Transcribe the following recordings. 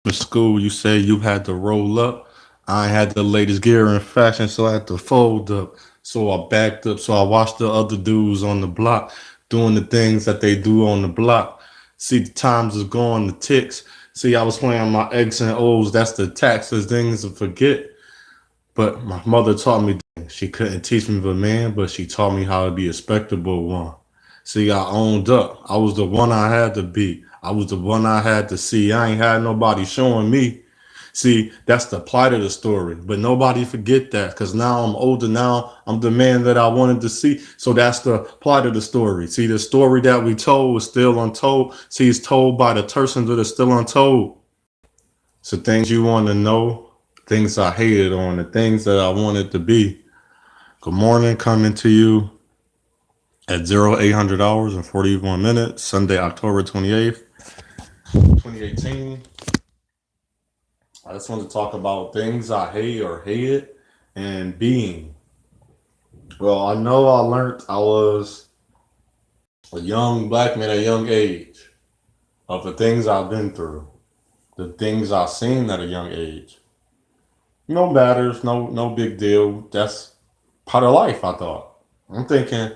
In school, you said you had to roll up. I ain't had the latest gear in fashion, so I had to fold up. So I backed up. So I watched the other dudes on the block doing the things that they do on the block. See, the times is going, the ticks. See, I was playing my X and O's. That's the taxes, things to forget. But my mother taught me she couldn't teach me the man, but she taught me how to be a respectable one. See, I owned up. I was the one I had to be. I was the one I had to see. I ain't had nobody showing me. See, that's the plight of the story. But nobody forget that because now I'm older. Now I'm the man that I wanted to see. So that's the plight of the story. See, the story that we told was still untold. See, it's told by the persons that are still untold. So things you want to know, things I hated on, the things that I wanted to be. Good morning, coming to you at 0800 hours and 41 minutes, Sunday, October 28th, 2018. I just want to talk about things I hate or hated and being. Well, I know I learned I was a young black man at a young age of the things I've been through, the things I've seen at a young age. No matters, no big deal. That's part of life, I thought. I'm thinking,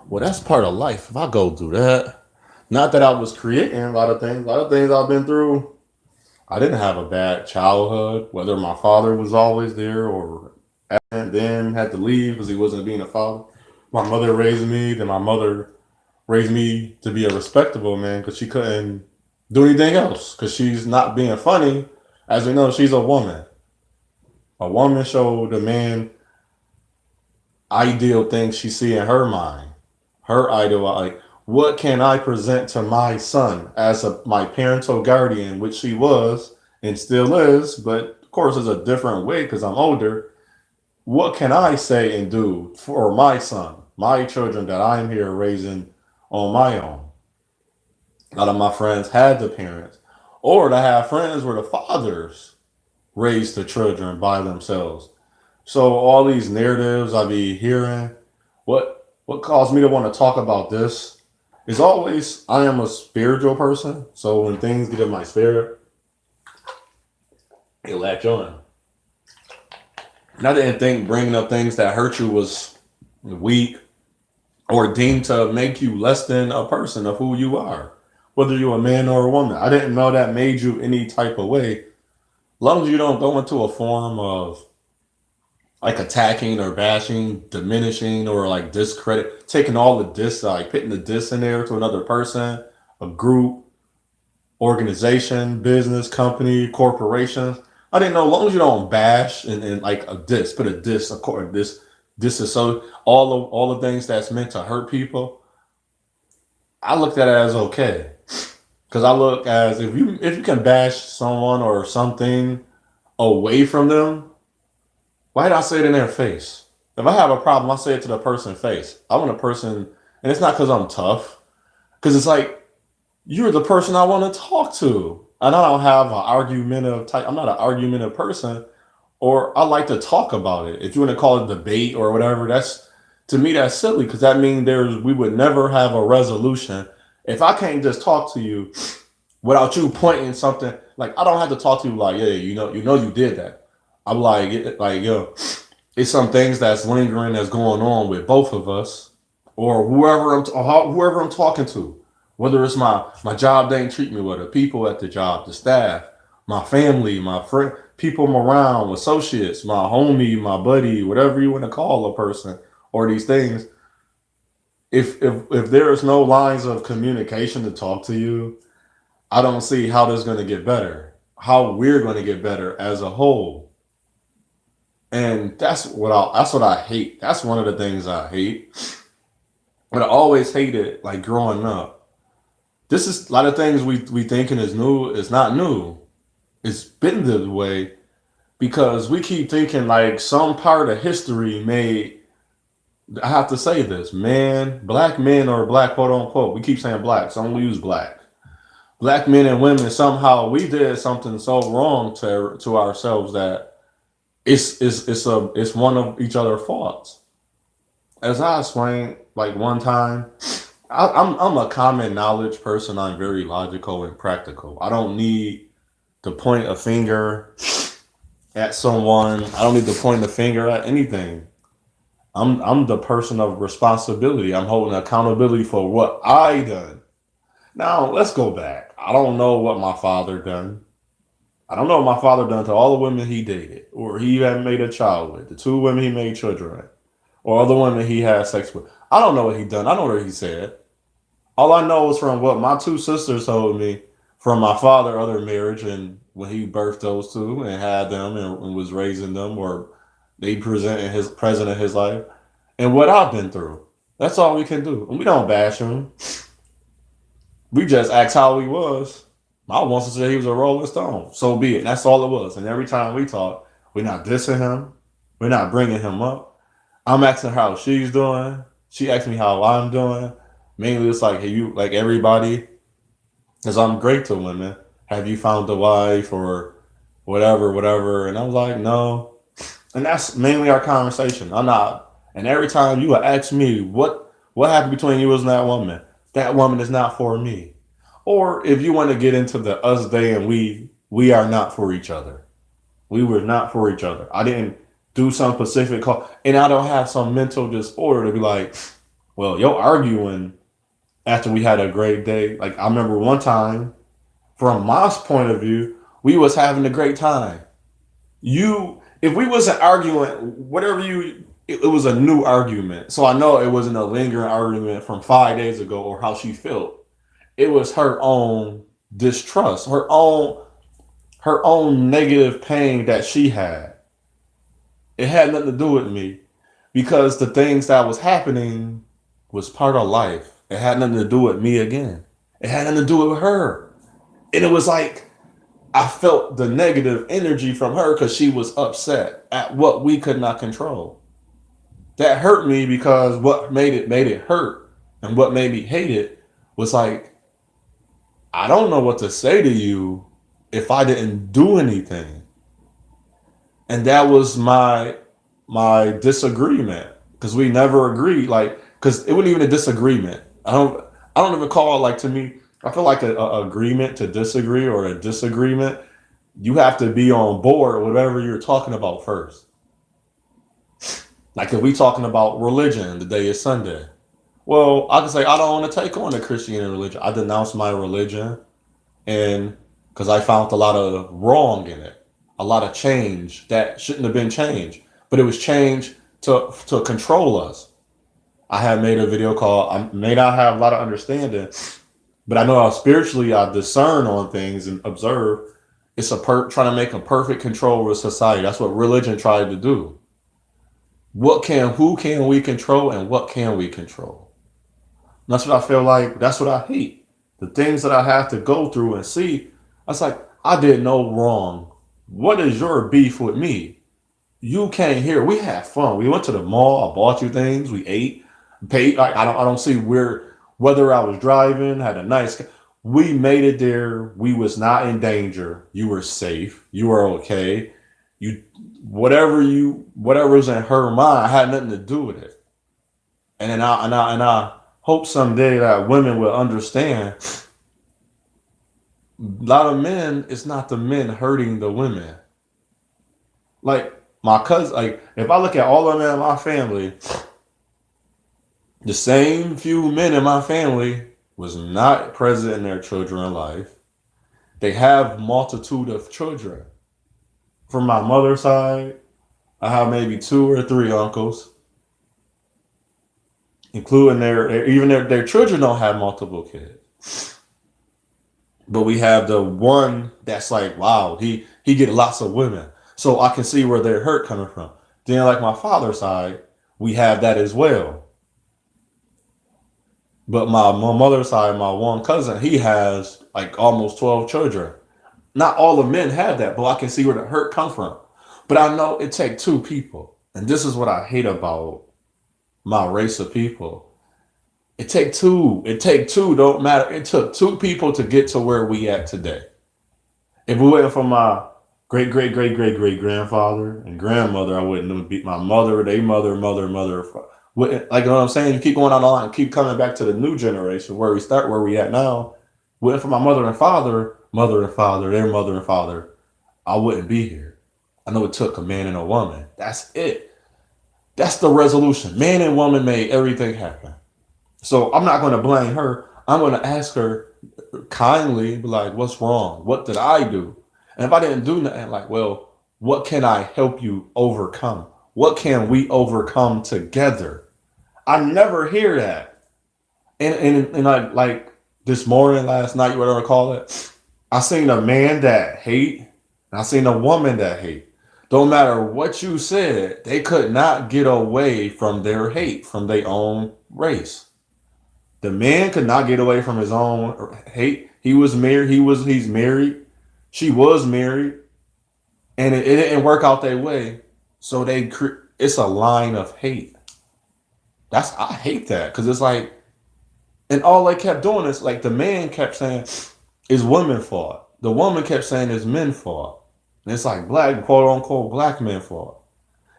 well, that's part of life. If I go through that, not that I was creating a lot of things I've been through. I didn't have a bad childhood, whether my father was always there or and then had to leave because he wasn't being a father. My mother raised me, then my mother raised me to be a respectable man because she couldn't do anything else because she's not being funny. As we know, she's a woman. A woman showed the man ideal things she see in her mind, her ideal, like what can I present to my son as my parental guardian, which she was and still is, but of course it's a different way because I'm older. What can I say and do for my son, my children that I'm here raising on my own? A lot of my friends had the parents, or to have friends where the fathers raised the children by themselves. So all these narratives I be hearing, what caused me to want to talk about this is always I am a spiritual person. So when things get in my spirit, it latch on. And I didn't think bringing up things that hurt you was weak or deemed to make you less than a person of who you are, whether you're a man or a woman. I didn't know that made you any type of way. As long as you don't go into a form of like attacking or bashing, diminishing or like discredit, taking all the diss, like putting the diss in there to another person, a group, organization, business, company, corporations. I didn't know as long as you don't bash and like a diss, put a diss, a core this is so all the things that's meant to hurt people. I looked at it as okay because I look as if you can bash someone or something away from them, why did I say it in their face? If I have a problem, I say it to the person's face. I want a person, and it's not because I'm tough, because it's like you're the person I want to talk to, and I don't have an argumentative type. I'm not an argumentative person, or I like to talk about it. If you want to call it debate or whatever, that's to me that's silly because that means there's we would never have a resolution. If I can't just talk to you without you pointing something, like I don't have to talk to you like, yeah, you did that. I'm like, yo, it's some things that's lingering that's going on with both of us, or whoever I'm talking to. Whether it's my job, they ain't treat me well. The people at the job, the staff, my family, my friend, people I'm around, associates, my homie, my buddy, whatever you want to call a person, or these things. If there is no lines of communication to talk to you, I don't see how this is going to get better. How we're going to get better as a whole. And that's what I hate. That's one of the things I hate. But I always hated like growing up. This is a lot of things we thinking is new. It's not new. It's been this way because we keep thinking like some part of history made. I have to say this, man, black men or black quote unquote. We keep saying black, so I'm gonna use black. Black men and women somehow we did something so wrong to ourselves that it's one of each other's faults. As I explained, like one time, I'm a common knowledge person. I'm very logical and practical. I don't need to point a finger at someone. I don't need to point the finger at anything. I'm the person of responsibility. I'm holding accountability for what I done. Now let's go back. I don't know what my father done. I don't know what my father done to all the women he dated, or he had made a child with, the two women he made children with, or other women he had sex with. I don't know what he done. I know what he said. All I know is from what my two sisters told me from my father, other marriage, and when he birthed those two and had them and was raising them, or they presented his present in his life, and what I've been through. That's all we can do. And we don't bash him. We just ask how he was. I wants to say he was a Rolling Stone. So be it. That's all it was. And every time we talk, we're not dissing him. We're not bringing him up. I'm asking her how she's doing. She asked me how I'm doing. Mainly, it's like, hey, you like everybody, because I'm great to women. Have you found a wife or whatever, whatever? And I'm like, no. And that's mainly our conversation. I'm not. And every time you ask me what happened between you and that woman is not for me. Or if you want to get into the us, they, and we are not for each other. We were not for each other. I didn't do some specific call, and I don't have some mental disorder to be like, well, you're arguing after we had a great day. Like I remember one time, from my point of view, we was having a great time. If we wasn't arguing, whatever it was a new argument. So I know it wasn't a lingering argument from 5 days ago or how she felt. It was her own distrust, her own negative pain that she had. It had nothing to do with me because the things that was happening was part of life. It had nothing to do with me again. It had nothing to do with her. And it was like I felt the negative energy from her because she was upset at what we could not control. That hurt me because what made it hurt and what made me hate it was like I don't know what to say to you if I didn't do anything. And that was my disagreement because we never agreed. Like, because it wasn't even a disagreement. I don't even call it like to me. I feel like a agreement to disagree or a disagreement. You have to be on board with whatever you're talking about first. Like if we talking about religion, the day is Sunday. Well, I can say I don't want to take on the Christianity religion. I denounce my religion, and because I found a lot of wrong in it, a lot of change that shouldn't have been changed, but it was changed to control us. I had made a video called I may not have a lot of understanding, but I know how spiritually I discern on things and observe. It's trying to make a perfect control of society. That's what religion tried to do. Who can we control and what can we control? And that's what I feel like. That's what I hate. The things that I have to go through and see. I was like, I did no wrong. What is your beef with me? You came here. We had fun. We went to the mall. I bought you things. We ate, paid. I don't see whether I was driving, had a nice. We made it there. We was not in danger. You were safe. You were okay. You whatever was in her mind had nothing to do with it. And I hope someday that women will understand. A lot of men, it's not the men hurting the women. Like my cousin, like if I look at all the men in my family, the same few men in my family was not present in their children's life. They have multitude of children. From my mother's side, I have maybe two or three uncles, including their children don't have multiple kids. But we have the one that's like, wow, he get lots of women. So I can see where their hurt coming from. Then like my father's side, we have that as well. But my mother's side, my one cousin, he has like almost 12 children. Not all the men have that, but I can see where the hurt comes from. But I know it takes two people. And this is what I hate about my race of people. It take two. It take two. Don't matter. It took two people to get to where we at today. If we waited for my great great great great great grandfather and grandmother, I wouldn't be my mother, they mother. Like you know what I'm saying? You keep going on the line, keep coming back to the new generation where we at now. Waiting for my mother and father, mother and father, their mother and father, I wouldn't be here. I know it took a man and a woman. That's it. That's the resolution. Man and woman made everything happen. So I'm not going to blame her. I'm going to ask her kindly, be like, what's wrong? What did I do? And if I didn't do nothing, like, well, what can I help you overcome? What can we overcome together? I never hear that. And like this morning, last night, whatever I call it, I seen a man that hate, and I seen a woman that hate. Don't matter what you said, they could not get away from their hate from their own race. The man could not get away from his own hate. He was married. He's married. She was married, and it didn't work out that way. So it's a line of hate. I hate that because it's like, and all they kept doing is like the man kept saying it's women's fault. The woman kept saying it's men's fault. And it's like black, quote unquote, black men fault.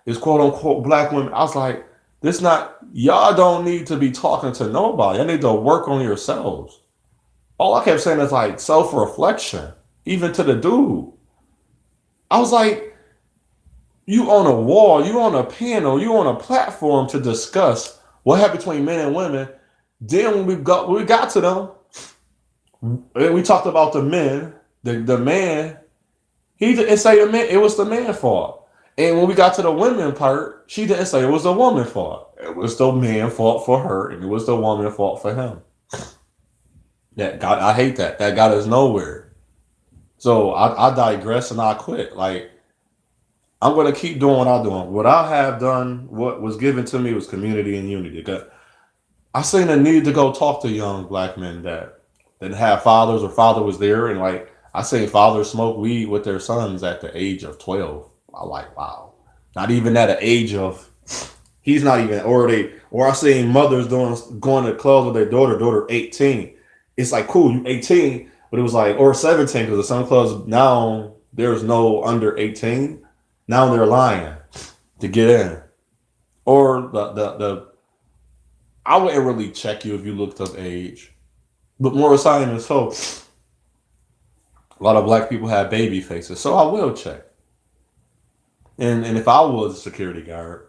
It's quote unquote black women. I was like, this not, y'all don't need to be talking to nobody. I need to work on yourselves. All I kept saying is like self reflection, even to the dude. I was like, you on a wall, you on a panel, you on a platform to discuss what happened between men and women. Then when we got to them, and we talked about the men, the man, he didn't say the man, it was the man's fault. And when we got to the women part, she didn't say it was the woman's fault. It was the man's fault for her, and it was the woman's fault for him. I hate that. That got us nowhere. So I digress and I quit. Like I'm gonna keep doing what I'm doing. What I have done, what was given to me was community and unity. I seen a need to go talk to young black men that didn't have fathers or father was there, and like I seen fathers smoke weed with their sons at the age of 12. I like wow, not even at the age of he's not even or I seen mothers going to clubs with their daughter 18. It's like cool, you 18, but it was like or 17 because some clubs now there's no under 18. Now they're lying to get in, or the I wouldn't really check you if you looked up age. But more assignments, so a lot of black people have baby faces, so I will check. And if I was a security guard,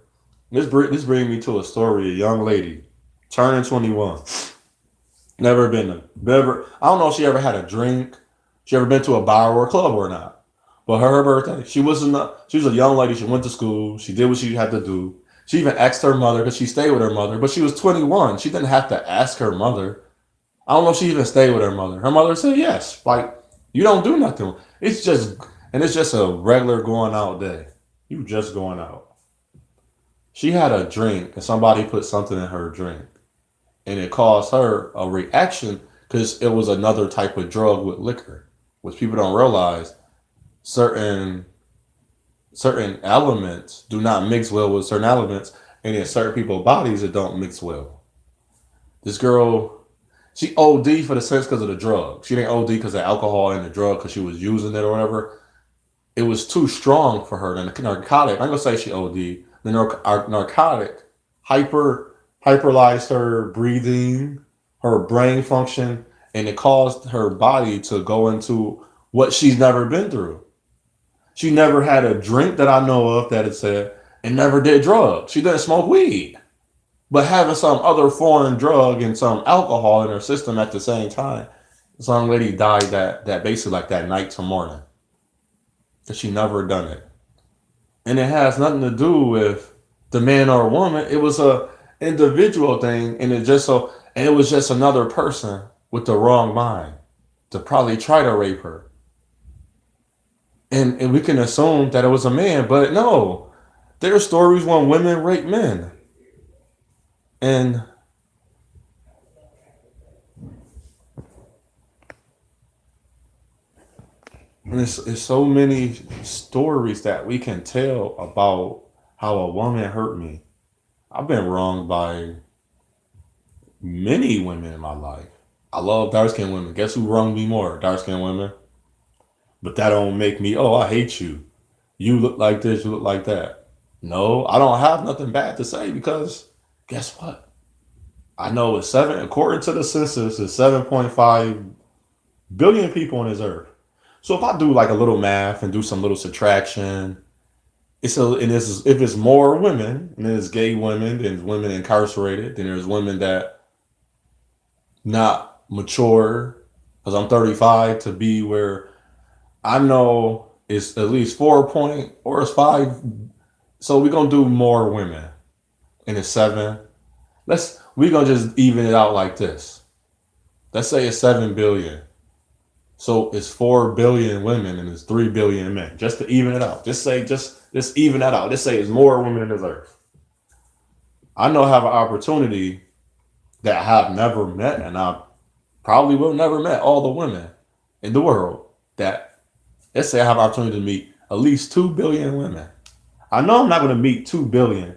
this brings me to a story. A young lady turning 21, never. I don't know if she ever had a drink, she ever been to a bar or a club or not. But her birthday, she was a young lady. She went to school. She did what she had to do. She even asked her mother because she stayed with her mother, but she was 21. She didn't have to ask her mother. I don't know if she even stayed with her mother. Her mother said yes. Like, you don't do nothing. It's just a regular going out day. You just going out. She had a drink and somebody put something in her drink. And it caused her a reaction because it was another type of drug with liquor, which people don't realize certain elements do not mix well with certain elements. And in certain people's bodies, it don't mix well. This girl, she OD for the sense because of the drug. She didn't OD because of alcohol and the drug because she was using it or whatever. It was too strong for her. And the narcotic, I'm gonna say she OD. The narcotic hyperlyzed her breathing, her brain function, and it caused her body to go into what she's never been through. She never had a drink that I know of that it said, and never did drugs. She didn't smoke weed. But having some other foreign drug and some alcohol in her system at the same time, this young lady died that basically like that night to morning. Because she never done it. And it has nothing to do with the man or woman. It was a individual thing, and it was just another person with the wrong mind to probably try to rape her. And we can assume that it was a man, but no. There are stories when women rape men. And it's so many stories that we can tell about how a woman hurt me. I've been wronged by many women in my life. I love dark skinned women. Guess who wronged me more? Dark skinned women. But that don't make me, oh, I hate you. You look like this, you look like that. No, I don't have nothing bad to say because guess what? I know according to the census, there's 7.5 billion people on this earth. So if I do like a little math and do some little subtraction, if it's more women, and there's gay women, there's women incarcerated, then there's women that not mature, because I'm 35 to be where I know it's at least 4 point or it's five. So we're gonna do more women, and it's seven. We're gonna just even it out like this. Let's say it's 7 billion. So it's 4 billion women and it's 3 billion men. Just to even it out. Just even that out. Just say it's more women in this earth. I know I have an opportunity that I have never met, and I probably will never met all the women in the world. That let's say I have an opportunity to meet at least 2 billion women. I know I'm not going to meet 2 billion,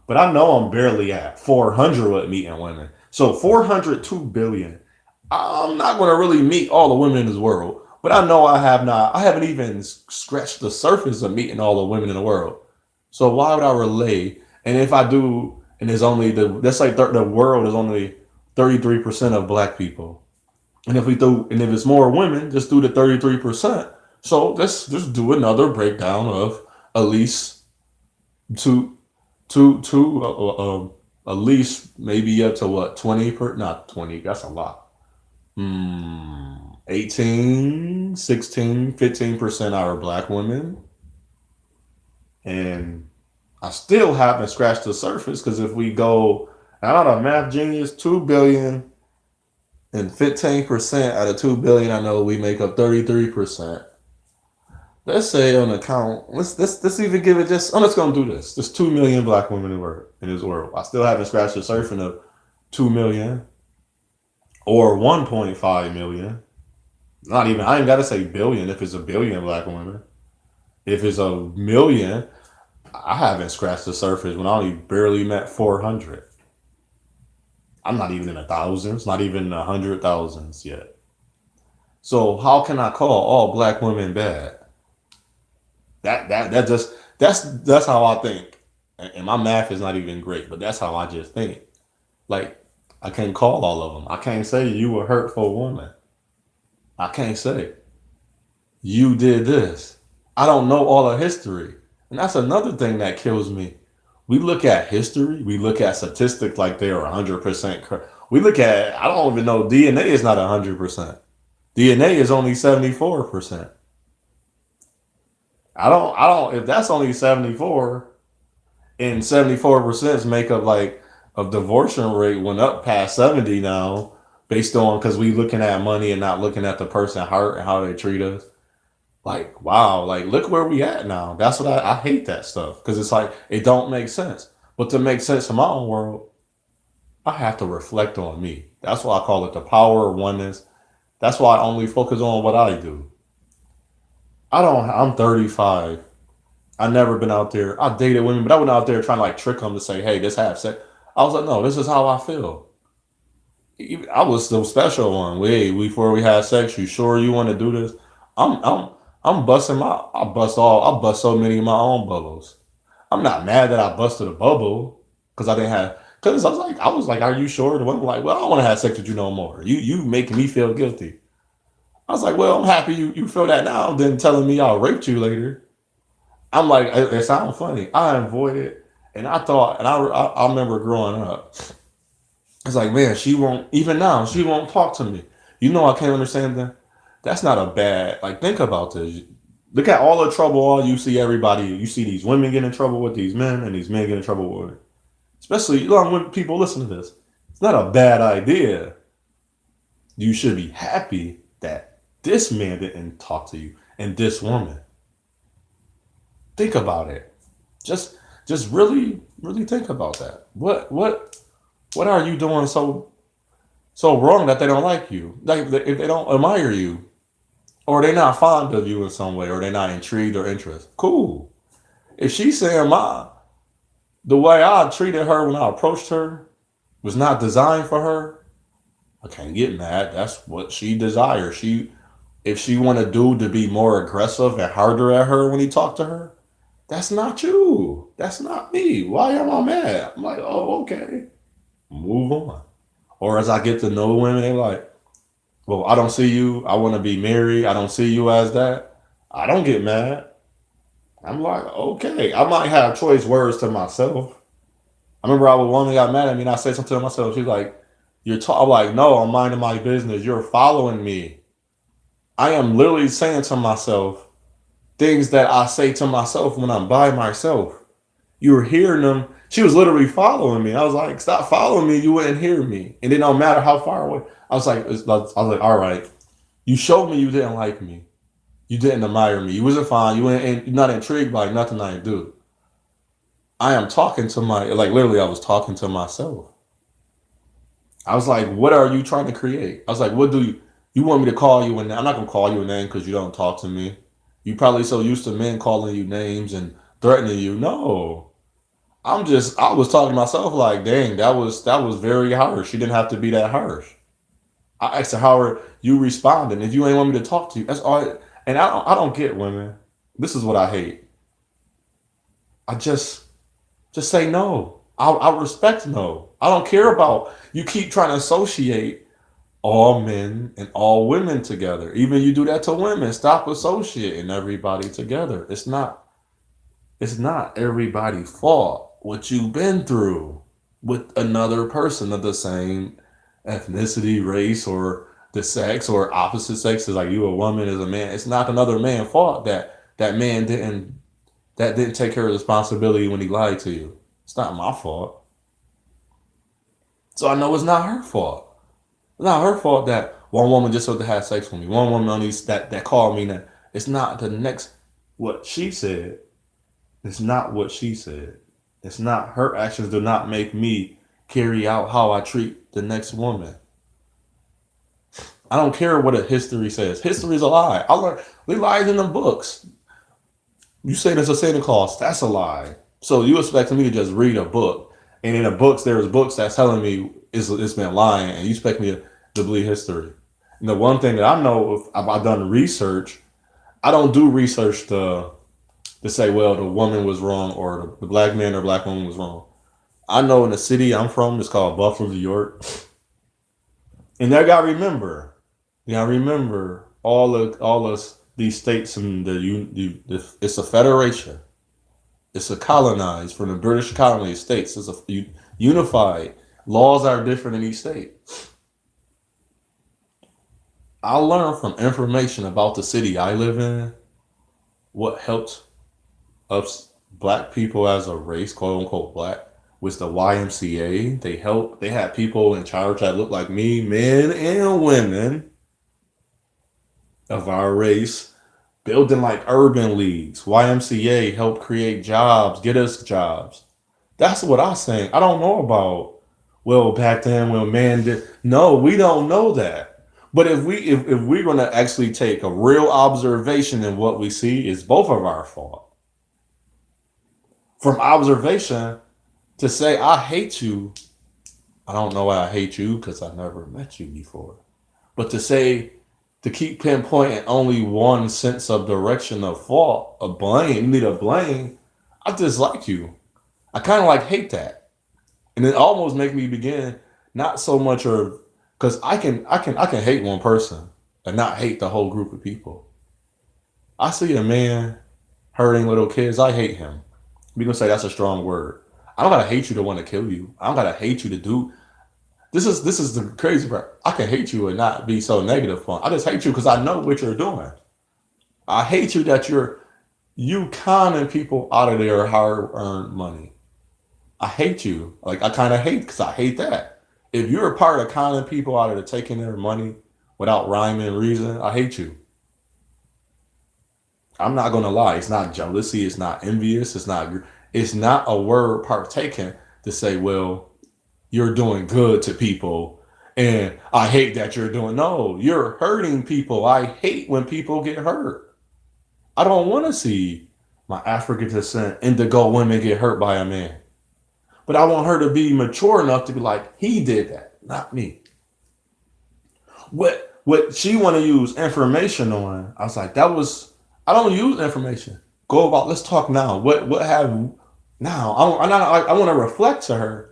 but I know I'm barely at 400 with meeting women. So 400, 2 billion. I'm not going to really meet all the women in this world, but I know I haven't even scratched the surface of meeting all the women in the world. So why would I relay? And if I do, and there's only let's say the world is only 33% of black people. And if it's more women, just do the 33%. So let's just do another breakdown of at least two, at least maybe up to what 20 per, not 20. That's a lot. 18, 16, 15% are black women, and I still haven't scratched the surface because if we go, I'm not a math genius, 2 billion and 15% out of 2 billion, I know we make up 33%. Let's say on the count, let's even give it just. I'm just gonna do this. There's 2 million black women in this world. I still haven't scratched the surface of 2 million or 1.5 million. Not even. I ain't gotta say billion if it's a billion black women. If it's a million, I haven't scratched the surface when I only barely met 400. I'm not even in the thousands, not even in the 100,000s yet. So how can I call all black women bad? That's how I think. And my math is not even great, but that's how I just think. Like I can't call all of them. I can't say you a hurtful woman. I can't say you did this. I don't know all of history. And that's another thing that kills me. We look at history, we look at statistics like they are 100% correct. We look at, I don't even know, DNA is not 100%. DNA is only 74%. If that's only 74 and 74% make up like a divorce rate went up past 70 now based on because we looking at money and not looking at the person heart and how they treat us. Like, wow, like look where we at now. That's what I hate that stuff because it's like it don't make sense. But to make sense in my own world, I have to reflect on me. That's why I call it the power of oneness. That's why I only focus on what I do. I'm 35. I never been out there. I dated women, but I went out there trying to like trick them to say, hey, this have sex. I was like, no, this is how I feel. I was the special one. Wait, before we had sex, you sure you want to do this? I'm I'm I'm busting I bust so many of my own bubbles. I'm not mad that I busted a bubble because I didn't have because I was like, are you sure? The one was like, well, I don't want to have sex with you no more. You making me feel guilty. I was like, well, I'm happy you feel that now than telling me I'll rape you later. I'm like, it sounds funny. I avoided, and I thought, and I remember growing up. It's like, man, she won't even now. She won't talk to me. You know, I can't understand that. That's not a bad. Like, think about this. Look at all the trouble. All you see, everybody. You see these women get in trouble with these men, and these men get in trouble with women. Especially when people listen to this. It's not a bad idea. You should be happy that this man didn't talk to you and this woman. Think about it. Just just really, really think about that. What are you doing so wrong that they don't like you? Like if they don't admire you, or they're not fond of you in some way, or they're not intrigued or interested. Cool. If she's saying the way I treated her when I approached her was not designed for her, I can't get mad. That's what she desires. If she want a dude to be more aggressive and harder at her when he talked to her, that's not you. That's not me. Why am I mad? I'm like, oh, okay. Move on. Or as I get to know women, they like, Well, I don't see you. I want to be married. I don't see you as that. I don't get mad. I'm like, okay. I might have choice words to myself. I remember I was one that got mad at me and I said something to myself. She's like, I'm like, no, I'm minding my business. You're following me. I am literally saying to myself things that I say to myself when I'm by myself. You were hearing them. She was literally following me. I was like, stop following me. You wouldn't hear me. And it don't matter how far away. I was like, all right. You showed me you didn't like me. You didn't admire me. You wasn't fine. You're not intrigued by nothing I do. I am talking to like literally I was talking to myself. I was like, what are you trying to create? I was like, what do you want me to call you a name? I'm not gonna call you a name because you don't talk to me. You probably so used to men calling you names and threatening you. No. I was talking to myself like, dang, that was very harsh. She didn't have to be that harsh. I asked her how you responding. If you ain't want me to talk to you, that's all. And I don't get women. This is what I hate. I just say no. I respect no. I don't care about you keep trying to associate all men and all women together. Even you do that to women. Stop associating everybody together. It's not everybody's fault what you've been through with another person of the same ethnicity, race, or the sex or opposite sex. Is like you a woman as a man. It's not another man's fault that man didn't take care of responsibility when he lied to you. It's not my fault. So I know it's not her fault. It's not her fault that one woman just sort of had sex with me. One woman only that called me that. It's not the next what she said. It's not what she said. It's not her actions do not make me carry out how I treat the next woman. I don't care what a history says. History is a lie. I learned they lies in the books. You say there's a Santa Claus, that's a lie. So you expect me to just read a book, and in the books there's books that's telling me it's been lying, and you expect me to believe history. And the one thing that I know, if I've done research, I don't do research to say, well, the woman was wrong or the black man or black woman was wrong. I know in the city I'm from, it's called Buffalo, New York, and I gotta remember, all of these states and it's a federation. It's a colonized from the British colony states. It's unified. Laws are different in each state. I learned from information about the city I live in what helped us black people as a race, quote unquote black, was the YMCA. They had people in charge that looked like me, men and women of our race, building like urban leagues. YMCA helped create jobs, get us jobs. That's what I'm saying. I don't know about, well, back then, well, man did. No, we don't know that. But if we're gonna actually take a real observation in what we see, it's both of our fault. From observation to say I hate you, I don't know why I hate you because I never met you before. But to keep pinpointing only one sense of direction of fault, of blame, you need a blame. I dislike you. I kind of like hate that, and it almost make me begin not so much of because I can hate one person and not hate the whole group of people. I see a man hurting little kids, I hate him. We gonna say that's a strong word. I don't gotta hate you to want to kill you. I don't gotta hate you to do. This is the crazy part. I can hate you and not be so negative. I just hate you because I know what you're doing. I hate you that you conning people out of their hard earned money. I hate you. Like I kind of hate because I hate that. If you're a part of conning people out of taking their money without rhyme and reason, I hate you. I'm not gonna lie. It's not jealousy. It's not envious. It's not a word partaken to say, well, you're doing good to people, and I hate that you're doing. No, you're hurting people. I hate when people get hurt. I don't want to see my African descent indigo women get hurt by a man. But I want her to be mature enough to be like, he did that, not me. What she want to use information on, I was like, that was I don't use information. Go about let's talk now. What have now? I want to reflect to her.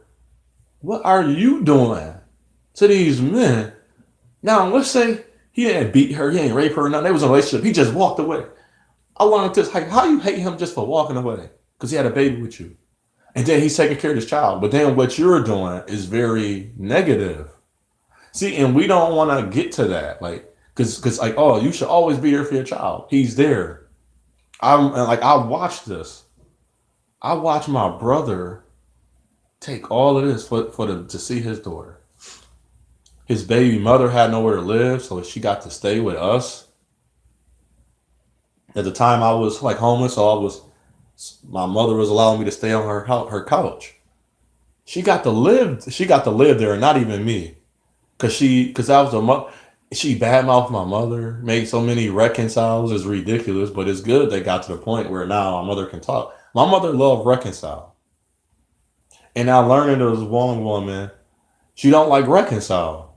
What are you doing to these men Now, let's say he didn't beat her, he didn't rape her, nothing. They was in a relationship. He just walked away. I learned this. Like, how you hate him just for walking away? Because he had a baby with you. And then he's taking care of his child. But then what you're doing is very negative. See, and we don't want to get to that. Like, because like, oh, you should always be here for your child. He's there. I watched this. I watched my brother take all of this for them to see his daughter. His baby mother had nowhere to live, so she got to stay with us. At the time, I was like homeless, so my mother was allowing me to stay on her couch. She got to live. She got to live there, and not even me, because I was a she badmouthed my mother, made so many reconciles. It's ridiculous, but it's good they got to the point where now my mother can talk. My mother loved reconcile, and now learning there was one woman, she don't like reconcile.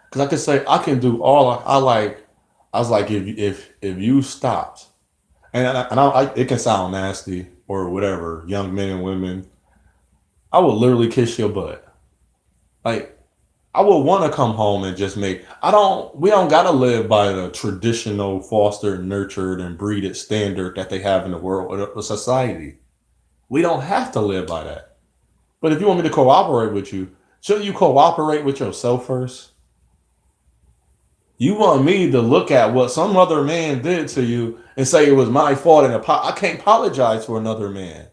Because I could say I can do all I like. I was like, if you stopped, it can sound nasty or whatever, young men and women, I would literally kiss your butt. Like, I would want to come home and just make. I don't. We don't gotta live by the traditional fostered, nurtured, and breeded standard that they have in the world or the society. We don't have to live by that. But if you want me to cooperate with you, shouldn't you cooperate with yourself first? You want me to look at what some other man did to you and say it was my fault and I can't apologize for another man.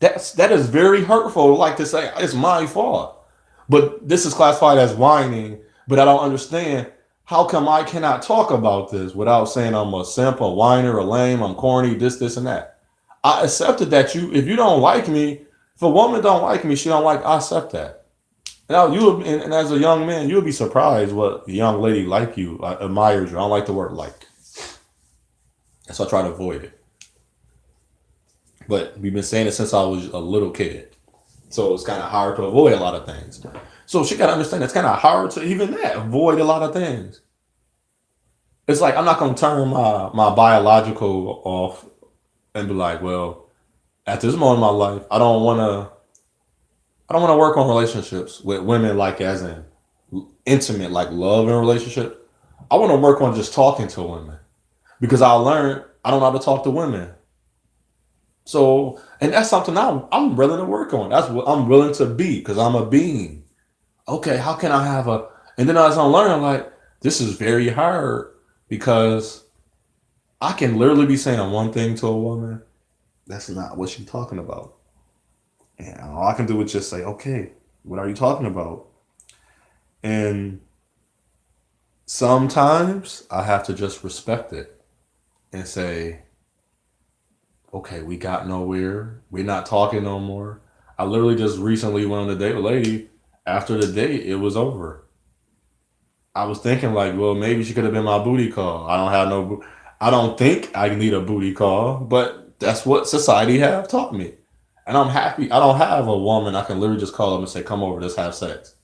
That is very hurtful. Like to say it's my fault, but this is classified as whining. But I don't understand how come I cannot talk about this without saying I'm a simp, a whiner, a lame, I'm corny, this, and that. I accepted that if you don't like me, if a woman don't like me, she don't like. I accept that. Now and as a young man, you'll be surprised what a young lady like you admires you. I don't like the word like, so I try to avoid it. But we've been saying it since I was a little kid, so it's kind of hard to avoid a lot of things. So she got to understand it's kind of hard to even avoid a lot of things. It's like I'm not gonna turn my biological off and be like, well, at this moment in my life, I don't want to work on relationships with women like as in intimate, like love and relationship. I want to work on just talking to women because I learned I don't know how to talk to women. So, and that's something I'm willing to work on. That's what I'm willing to be because I'm a being. Okay, how can I have a, and then as I'm learning, I'm like, this is very hard because I can literally be saying one thing to a woman. That's not what she's talking about. And all I can do is just say, okay, what are you talking about? And sometimes I have to just respect it and say, okay, we got nowhere. We're not talking no more. I literally just recently went on a date with a lady. After the date, it was over. I was thinking like, well, maybe she could have been my booty call. I don't have no, I don't think I need a booty call, but that's what society have taught me. And I'm happy. I don't have a woman I can literally just call up and say, come over, let's have sex.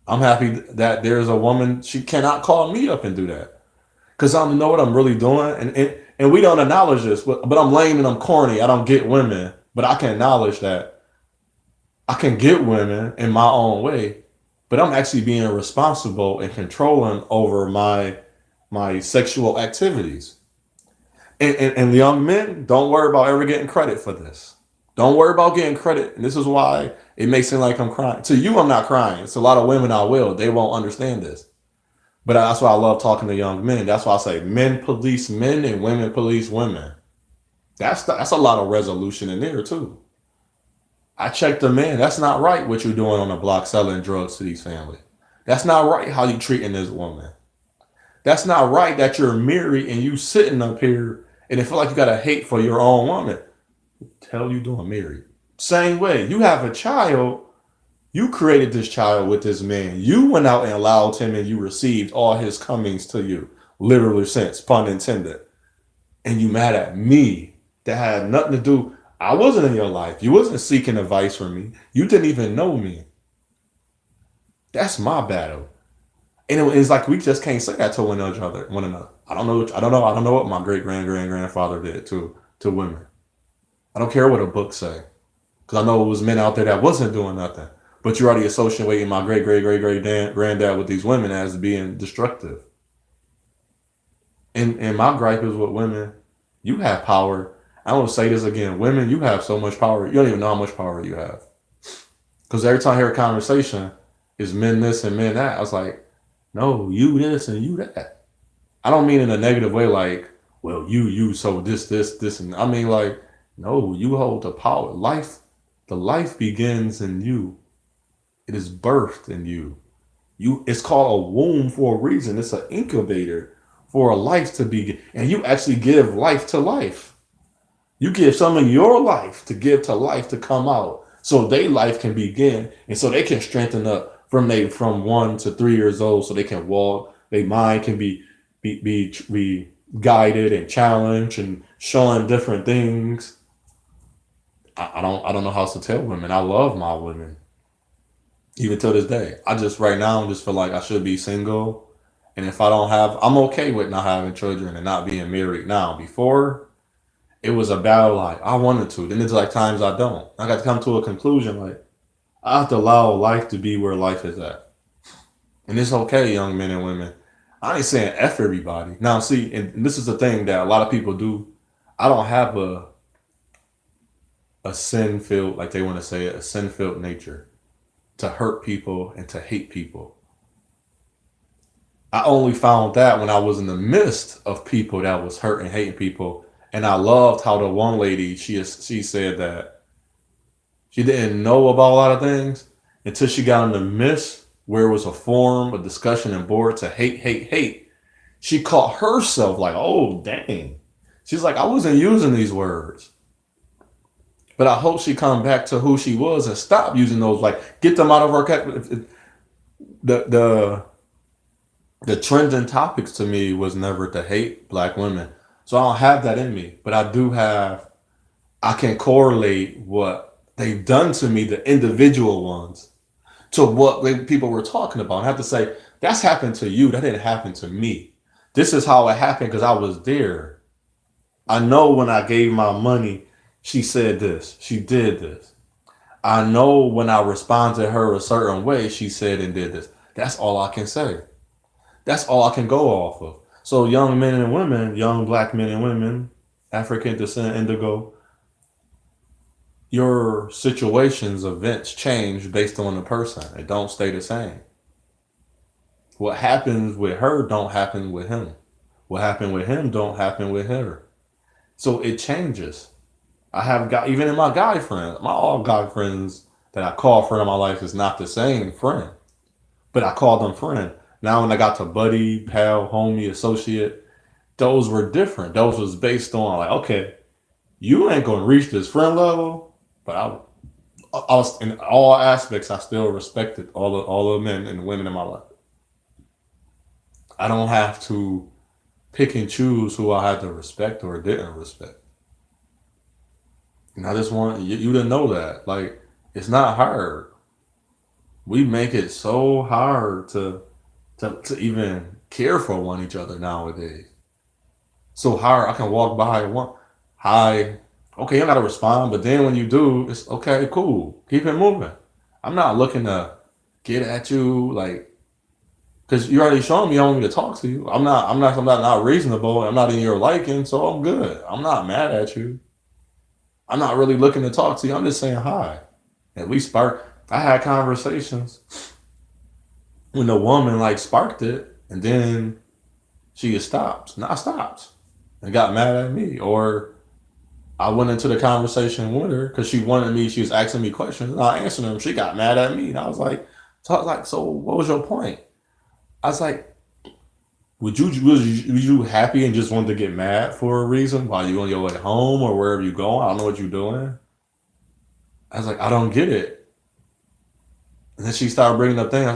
I'm happy that there's a woman, she cannot call me up and do that. Because I know what I'm really doing. And we don't acknowledge this, but I'm lame and I'm corny. I don't get women. But I can acknowledge that I can get women in my own way. But I'm actually being responsible and controlling over my sexual activities. And the young men, don't worry about ever getting credit for this. Don't worry about getting credit. And this is why it makes it like I'm crying. To you, I'm not crying. It's a lot of women I will. They won't understand this. But that's why I love talking to young men. That's why I say men police men and women police women. That's a lot of resolution in there too. I checked the men. That's not right what you're doing on the block selling drugs to these families. That's not right how you treating this woman. That's not right that you're married and you sitting up here and it feel like you got a hate for your own woman. Tell you doing married. Same way. You have a child. You created this child with this man. You went out and allowed him and you received all his comings to you. Literally sense, pun intended. And you mad at me that had nothing to do. I wasn't in your life. You wasn't seeking advice from me. You didn't even know me. That's my battle. And it's like we just can't say that to one another. I don't know what my great grandfather did to women. I don't care what a book say. Because I know it was men out there that wasn't doing nothing. But you're already associating my great great great great granddad with these women as being destructive. And my gripe is with women. You have power. I will say this again. Women, you have so much power. You don't even know how much power you have. Because every time I hear a conversation, is men this and men that. I was like, no, you this and you that. I don't mean in a negative way, like, well, you, so this, and I mean like, no, you hold the power. The life begins in you. It is birthed in you. It's called a womb for a reason. It's an incubator for a life to be, and you actually give life to life. You give some of your life to give to life to come out, so their life can begin, and so they can strengthen up from 1 to 3 years old, so they can walk. Their mind can be guided and challenged and showing different things. I don't know how to tell women. I love my women, even till this day. I just right now just feel like I should be single, and if I don't have, I'm okay with not having children and not being married now. Before it was a battle, like I wanted to. Then it's like times I don't. I got to come to a conclusion like I have to allow life to be where life is at, and it's okay, young men and women. I ain't saying F everybody. Now, see, and this is the thing that a lot of people do. I don't have a sin filled, like they want to say it, a sin filled nature to hurt people and to hate people. I only found that when I was in the midst of people that was hurting, hating people. And I loved how the one lady, she said that she didn't know about a lot of things until she got in the midst where it was a forum, a discussion and board to hate, hate, hate. She caught herself like, oh, dang. She's like, I wasn't using these words. But I hope she come back to who she was and stop using those, like get them out of her. The the trending topics to me was never to hate black women. So I don't have that in me, but I can correlate what they've done to me, the individual ones, to what people were talking about. I have to say, that's happened to you. That didn't happen to me. This is how it happened because I was there. I know when I gave my money, she said this, she did this. I know when I responded to her a certain way, she said and did this. That's all I can say. That's all I can go off of. So young men and women, young black men and women, African descent, indigo, your situations, events change based on the person. It don't stay the same. What happens with her don't happen with him. What happened with him don't happen with her. So it changes. I have got, even in my guy friends, my all guy friends that I call friend of my life is not the same friend, but I call them friend. Now when I got to buddy, pal, homie, associate, those were different. Those was based on like, okay, you ain't gonna reach this friend level, but I was in all aspects. I still respected all the men and women in my life. I don't have to pick and choose who I had to respect or didn't respect. And I just want you to know that, like, it's not hard. We make it so hard to even care for one each other nowadays. So hard. I can walk by one, hi, okay, you gotta respond, but then when you do, it's okay, cool, keep it moving. I'm not looking to get at you, like, because you already shown me I want me to talk to you. I'm not reasonable. I'm not in your liking, so I'm good. I'm not mad at you. I'm not really looking to talk to you. I'm just saying hi. At least spark. I had conversations when the woman like sparked it, and then she just stopped. Not stopped and got mad at me, or I went into the conversation with her because she wanted me. She was asking me questions, and I answered them. She got mad at me, and so what was your point? I was like, was you happy and just wanted to get mad for a reason while you on your way home or wherever you going? I don't know what you're doing. I was like, I don't get it. And then she started bringing up things. I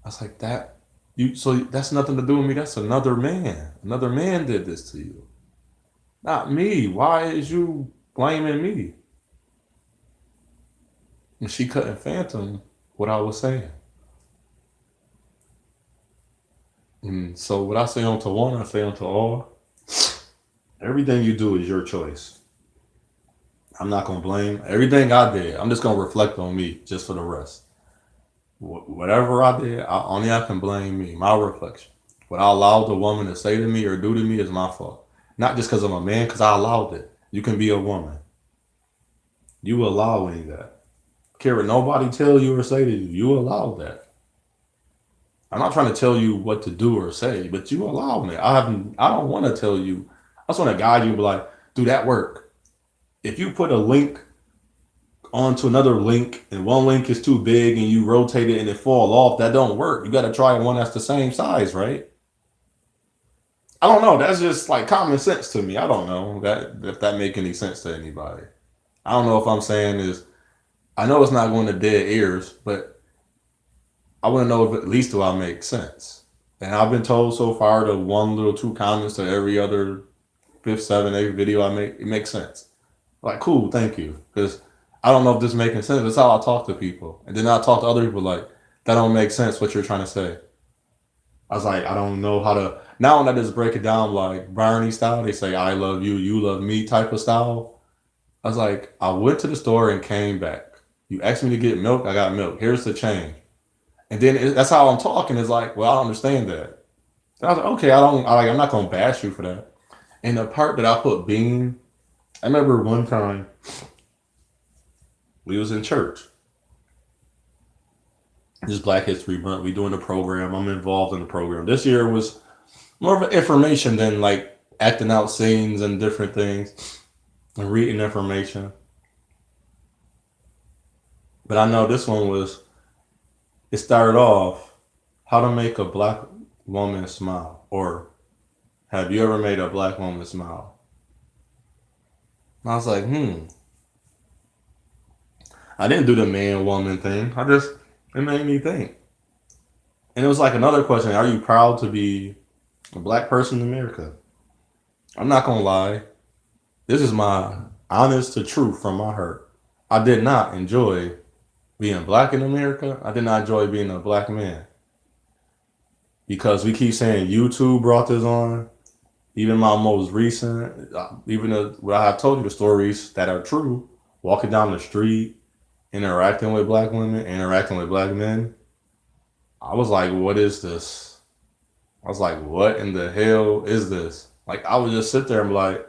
was like that you. So that's nothing to do with me. That's another man. Another man did this to you, not me. Why is you blaming me? And she couldn't fathom what I was saying. And so what I say unto one, I say unto all. Everything you do is your choice. I'm not gonna blame everything I did. I'm just gonna reflect on me just for the rest. Whatever I did, I can blame me, my reflection. What I allowed the woman to say to me or do to me is my fault. Not just because I'm a man, because I allowed it. You can be a woman. You allowing that. Kira, nobody tell you or say to you. You allowed that. I'm not trying to tell you what to do or say, but you allowing it. I don't want to tell you. I just want to guide you and be like, do that work. If you put a link onto another link and one link is too big and you rotate it and it fall off, that don't work. You got to try one that's the same size, right? I don't know. That's just like common sense to me. I don't know that if that make any sense to anybody. I don't know if I'm saying is. I know it's not going to dead ears, but I want to know if at least do I make sense. And I've been told so far the one little two comments to every other fifth, seventh, eighth video I make, it makes sense. Like, cool, thank you. Because I don't know if this is making sense. That's how I talk to people. And then I talk to other people like, that don't make sense what you're trying to say. I was like, I don't know how to. Now when I just break it down like Barney style, they say, I love you, you love me type of style. I was like, I went to the store and came back. You asked me to get milk, I got milk. Here's the change. And then that's how I'm talking. Is like, well, I don't understand that. And I was like, okay, I'm not gonna bash you for that. And the part that I put being, I remember one time we was in church. This Black History Month. We doing the program. I'm involved in the program. This year was more of an information than like acting out scenes and different things and reading information. But I know this one was. It started off how to make a black woman smile, or have you ever made a black woman smile? And I was like, I didn't do the man woman thing. It made me think. And it was like another question: are you proud to be a black person in America? I'm not gonna lie. This is my honest to truth from my heart. I did not enjoy being black in America. I did not enjoy being a black man because we keep saying YouTube brought this on. Even my most recent, what I have told you the stories that are true, walking down the street, interacting with black women, interacting with black men. I was like, what is this? I was like, what in the hell is this? Like, I would just sit there and be like,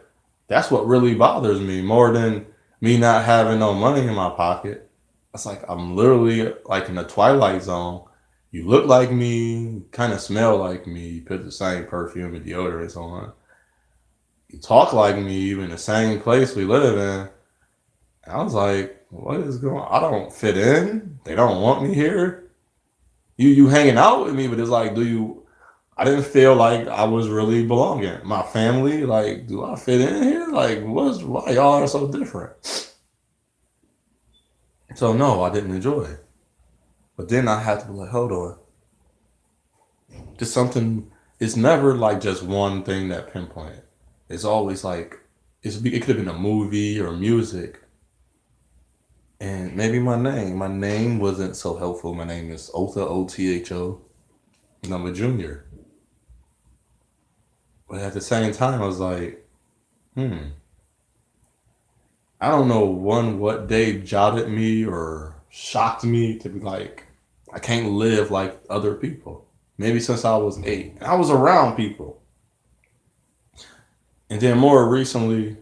that's what really bothers me more than me not having no money in my pocket. It's like, I'm literally like in the twilight zone. You look like me, kind of smell like me, you put the same perfume and deodorants on. You talk like me, even in the same place we live in. I was like, what is going on? I don't fit in. They don't want me here. You hanging out with me, but it's like, I didn't feel like I was really belonging. My family, like, do I fit in here? Like, why y'all are so different? So no, I didn't enjoy it. But then I had to be like, hold on. Just something, it's never like just one thing that pinpointed. It's always like, it could have been a movie or music. And maybe my name. My name wasn't so helpful. My name is Otha, Otho, and I'm a junior. But at the same time, I was like, I don't know what day jotted me or shocked me to be like, I can't live like other people. Maybe since I was 8. I was around people. And then more recently,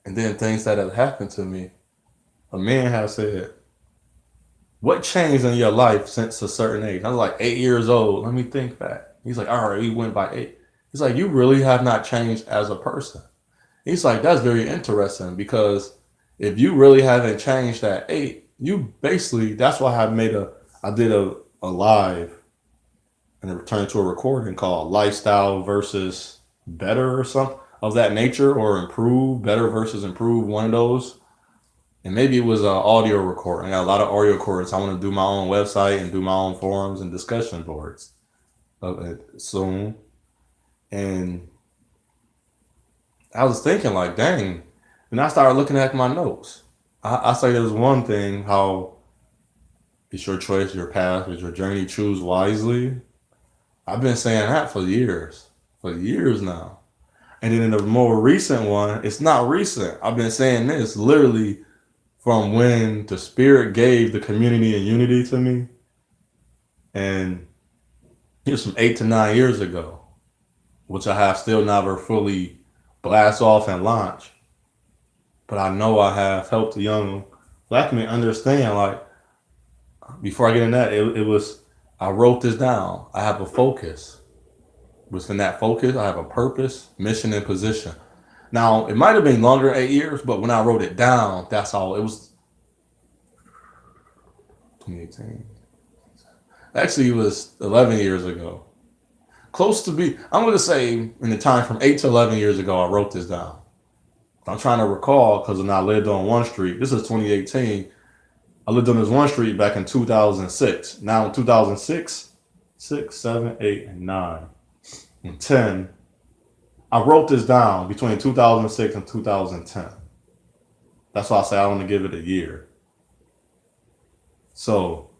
and then things that have happened to me, a man has said, what changed in your life since a certain age? I was like 8 years old. Let me think back. He's like, all right, we went by 8. He's like, you really have not changed as a person. He's like, that's very interesting because if you really haven't changed at 8, you basically, that's why I did a live and it turned to a recording called Lifestyle versus Better or something of that nature, or Improve, Better versus Improve, one of those. And maybe it was an audio recording. I got a lot of audio recordings. I want to do my own website and do my own forums and discussion boards of it soon. And I was thinking like, dang. And I started looking at my notes. I say there's one thing, how it's your choice, your path, it's your journey, choose wisely. I've been saying that for years now. And then in the more recent one, it's not recent. I've been saying this literally from when the Spirit gave the community and unity to me. And it was from 8 to 9 years ago, which I have still never fully blast off and launch. But I know I have helped the young black men understand, like, before I get in that, it was, I wrote this down. I have a focus. Within that focus, I have a purpose, mission, and position. Now, it might have been longer, 8 years, but when I wrote it down, that's all. It was 2018. Actually, it was 11 years ago. Close to be, I'm going to say in the time from 8 to 11 years ago, I wrote this down. I'm trying to recall because when I lived on one street, this is 2018. I lived on this one street back in 2006. Now in 2006, 6, 7, 8, and 9, and 10, I wrote this down between 2006 and 2010. That's why I say I want to give it a year. So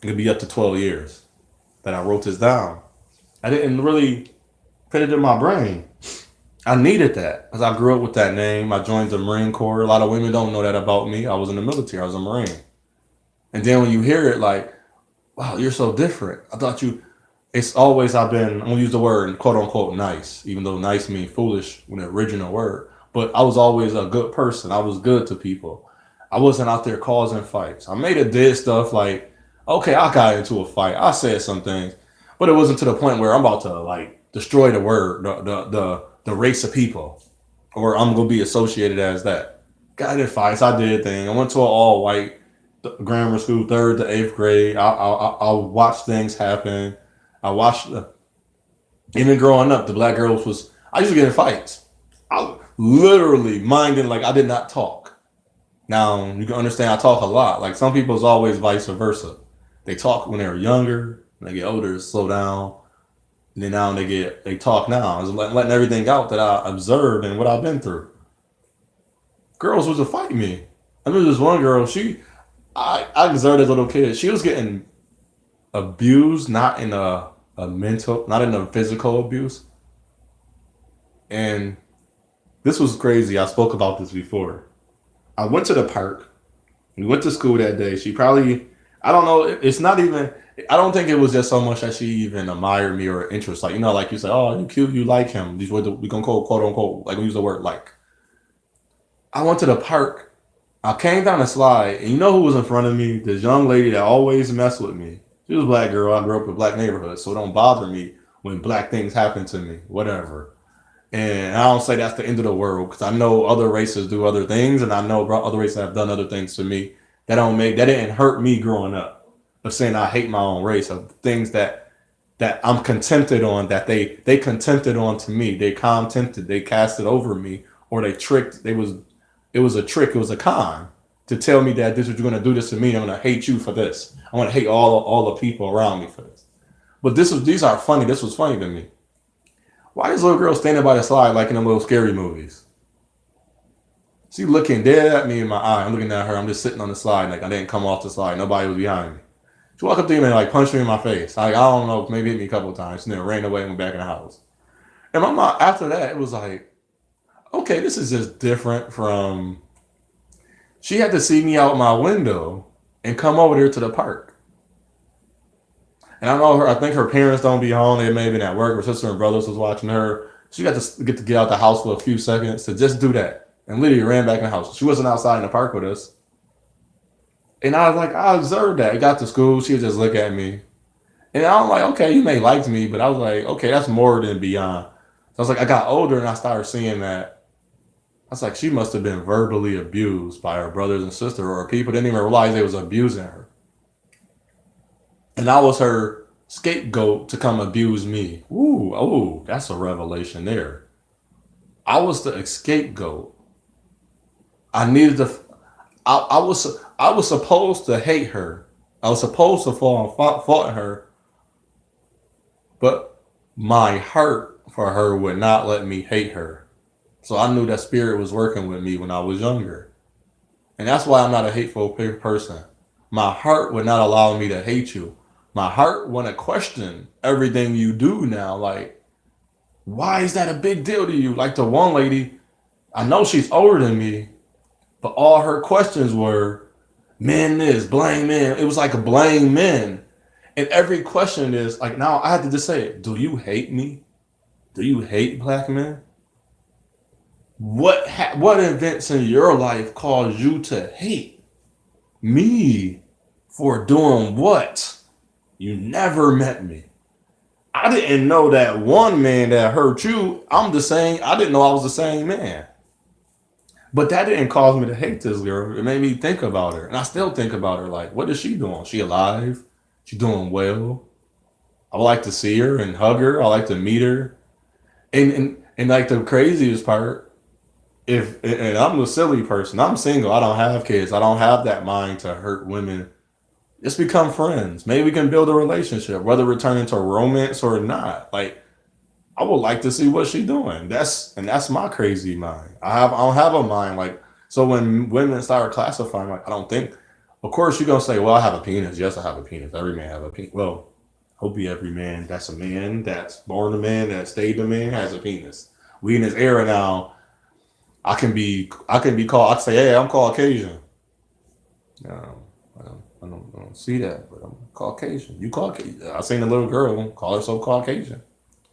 it'll be up to 12 years that I wrote this down. I didn't really put it in my brain. I needed that because I grew up with that name. I joined the Marine Corps. A lot of women don't know that about me. I was in the military. I was a Marine. And then when you hear it, like, wow, you're so different. I thought you, it's always, I've been, I'm going to use the word quote unquote nice, even though nice means foolish when the original word. But I was always a good person. I was good to people. I wasn't out there causing fights. I made it did stuff like, okay, I got into a fight. I said some things, but it wasn't to the point where I'm about to like destroy the word, the race of people, or I'm gonna be associated as that. Got in fights. I did things. I went to an all white grammar school, 3rd to 8th grade. I watched things happen. I watched even growing up, the black girls was. I used to get in fights. I was literally minding like I did not talk. Now you can understand I talk a lot. Like some people, it's always vice versa. They talk when they're younger. When they get older, slow down. And then now they talk now. It's letting everything out that I observed and what I've been through. Girls was to fight me. I remember this one girl. I observed as a little kid. She was getting abused, not in a mental, not in a physical abuse. And this was crazy. I spoke about this before. I went to the park. We went to school that day. She probably, I don't know. It's not even. I don't think it was just so much that she even admired me or interest. Like like you say, oh, you cute, you like him. These were we gonna call quote unquote like we use the word like. I went to the park. I came down the slide, and you know who was in front of me? This young lady that always messed with me. She was a black girl. I grew up in a black neighborhood, so it don't bother me when black things happen to me, whatever. And I don't say that's the end of the world because I know other races do other things, and I know other races have done other things to me that didn't hurt me growing up. Of saying I hate my own race, of things that I'm contented on, that they contented on to me, they contented, they cast it over me, or they tricked. It was a trick, it was a con to tell me that this is you're gonna do this to me. I'm gonna hate you for this. I want to hate all the people around me for this. But these are funny. This was funny to me. Why is little girl standing by the slide like in the little scary movies? She looking dead at me in my eye. I'm looking at her. I'm just sitting on the slide like I didn't come off the slide. Nobody was behind me. She walked up to me and like punched me in my face. Like I don't know, maybe hit me a couple of times, and then ran away and went back in the house. And my mom after that, it was like, okay, this is just different from. She had to see me out my window and come over there to the park. And I know her. I think her parents don't be home. They may have been at work. Her sister and brothers was watching her. She got to get out the house for a few seconds to just do that, and literally ran back in the house. She wasn't outside in the park with us. And I was like, I observed that. I got to school. She would just look at me. And I was like, okay, you may like me, but I was like, okay, that's more than beyond. So I was like, I got older and I started seeing that. I was like, she must have been verbally abused by her brothers and sister, or people didn't even realize they was abusing her. And I was her scapegoat to come abuse me. Ooh, oh, that's a revelation there. I was the scapegoat. I needed to. I was supposed to hate her. I was supposed to fault her, but my heart for her would not let me hate her. So I knew that spirit was working with me when I was younger. And that's why I'm not a hateful person. My heart would not allow me to hate you. My heart want to question everything you do now. Like, why is that a big deal to you? Like the one lady, I know she's older than me, but all her questions were, men this, blame men. It was like a blame men. And every question is like, now I had to just say it. Do you hate me? Do you hate black men? What events in your life caused you to hate me for doing what? You never met me. I didn't know that one man that hurt you, I'm the same. I didn't know I was the same man. But that didn't cause me to hate this girl. It made me think about her. And I still think about her like, what is she doing? She alive? She doing well? I would like to see her and hug her. I like to meet her. And like the craziest part, if and I'm a silly person, I'm single, I don't have kids, I don't have that mind to hurt women. Just become friends. Maybe we can build a relationship, whether it turn into romance or not. Like I would like to see what she's doing. That's my crazy mind. I don't have a mind like so when women start classifying, like I don't think. Of course, you're gonna say, "Well, I have a penis." Yes, I have a penis. Every man have a penis. Well, hopefully, every man that's a man that's born a man that stayed a man has a penis. We in this era now. I can be called. I can say, "Hey, I'm Caucasian." Um, I don't see that, but I'm Caucasian. You Caucasian. I seen a little girl call herself Caucasian.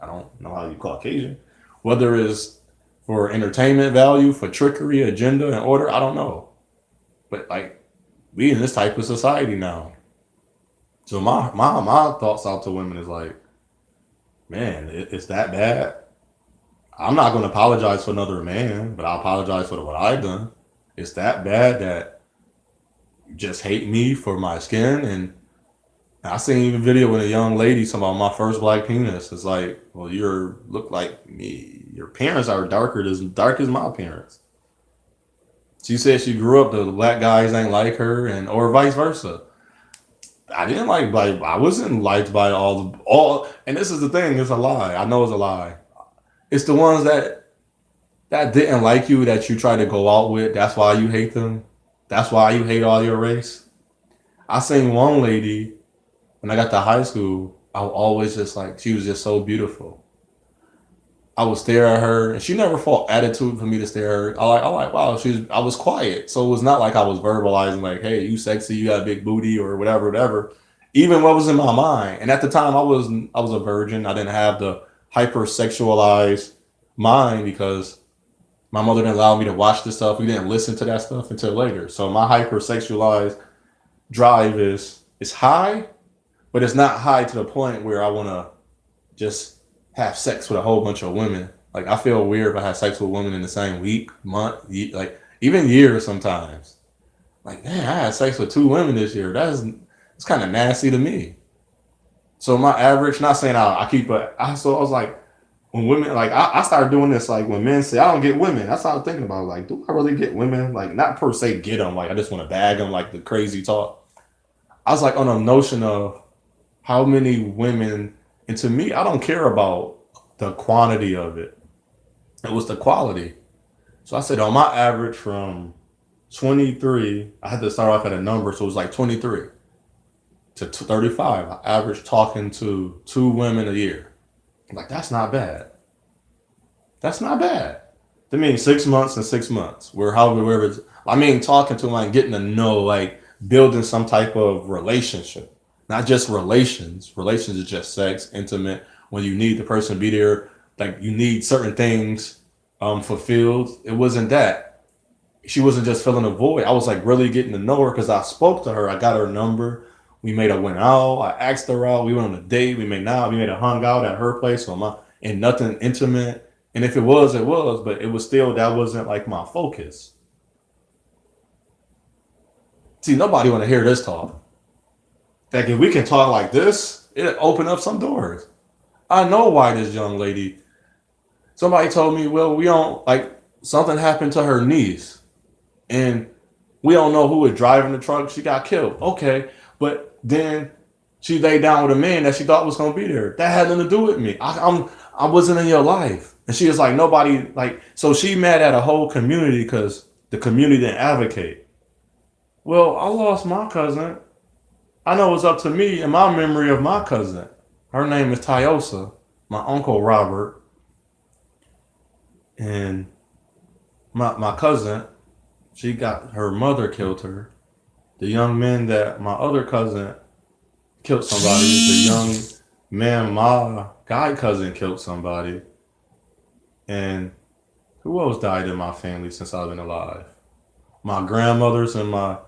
I don't know how you Caucasian. Whether it's for entertainment value, for trickery, agenda, and order, I don't know. But like we in this type of society now. So my thoughts out to women is like, man, it's that bad. I'm not gonna apologize for another man, but I apologize for what I've done. It's that bad that you just hate me for my skin. And I seen a video with a young lady talking about my first black penis. It's like, well, you're look like me. Your parents are as dark as my parents. She said she grew up the black guys ain't like her, and or vice versa. I didn't like I wasn't liked by all. And this is the thing. It's a lie. I know it's a lie. It's the ones that didn't like you that you try to go out with. That's why you hate them. That's why you hate all your race. I seen one lady when I got to high school. I was always just like she was just so beautiful. I would stare at her, and she never fought attitude for me to stare at her. I like, wow, I was quiet, so it was not like I was verbalizing like, hey, you sexy, you got a big booty, or whatever, whatever. Even what was in my mind, and at the time, I was a virgin. I didn't have the hypersexualized mind because my mother didn't allow me to watch this stuff. We didn't listen to that stuff until later. So my hypersexualized drive is high, but it's not high to the point where I want to just have sex with a whole bunch of women. Like I feel weird if I have sex with women in the same week, month, like even years sometimes. Like man, I had sex with two women this year. It's kind of nasty to me. So my average, not saying I keep, but so I was like, when women like I started doing this like when men say I don't get women, I started thinking about like, do I really get women? Like not per se get them, like I just want to bag them, like the crazy talk. I was like on a notion of how many women, and to me, I don't care about the quantity of it. It was the quality. So I said on my average from 23, I had to start off at a number, so it was like 23 to 35. I averaged talking to two women a year. Like that's not bad. That's not bad. To me, 6 months and 6 months. Where however wherever it's, I mean talking to them like getting to know, like building some type of relationship. Not just relations. Relations is just sex, intimate, when you need the person to be there, like you need certain things fulfilled. It wasn't that. She wasn't just filling a void. I was like really getting to know her because I spoke to her. I got her number. We made a went out. I asked her out. We went on a date. We made a hung out at her place. So my and nothing intimate. And if it was, it was. But it was still that wasn't like my focus. See, nobody want to hear this talk. Like if we can talk like this, it open up some doors. I know why this young lady. Somebody told me, well, we don't like something happened to her niece, and we don't know who was driving the truck. She got killed. Okay, but then she laid down with a man that she thought was gonna be there. That had nothing to do with me. I wasn't in your life, and she was like nobody like. So she mad at a whole community because the community didn't advocate. Well, I lost my cousin. I know it's up to me in my memory of my cousin. Her name is Tyosa, my uncle Robert, and my cousin. She got her mother killed her. The young men that my other cousin killed somebody. The young man, my guy cousin killed somebody. And who else died in my family since I've been alive? My grandmothers and I'll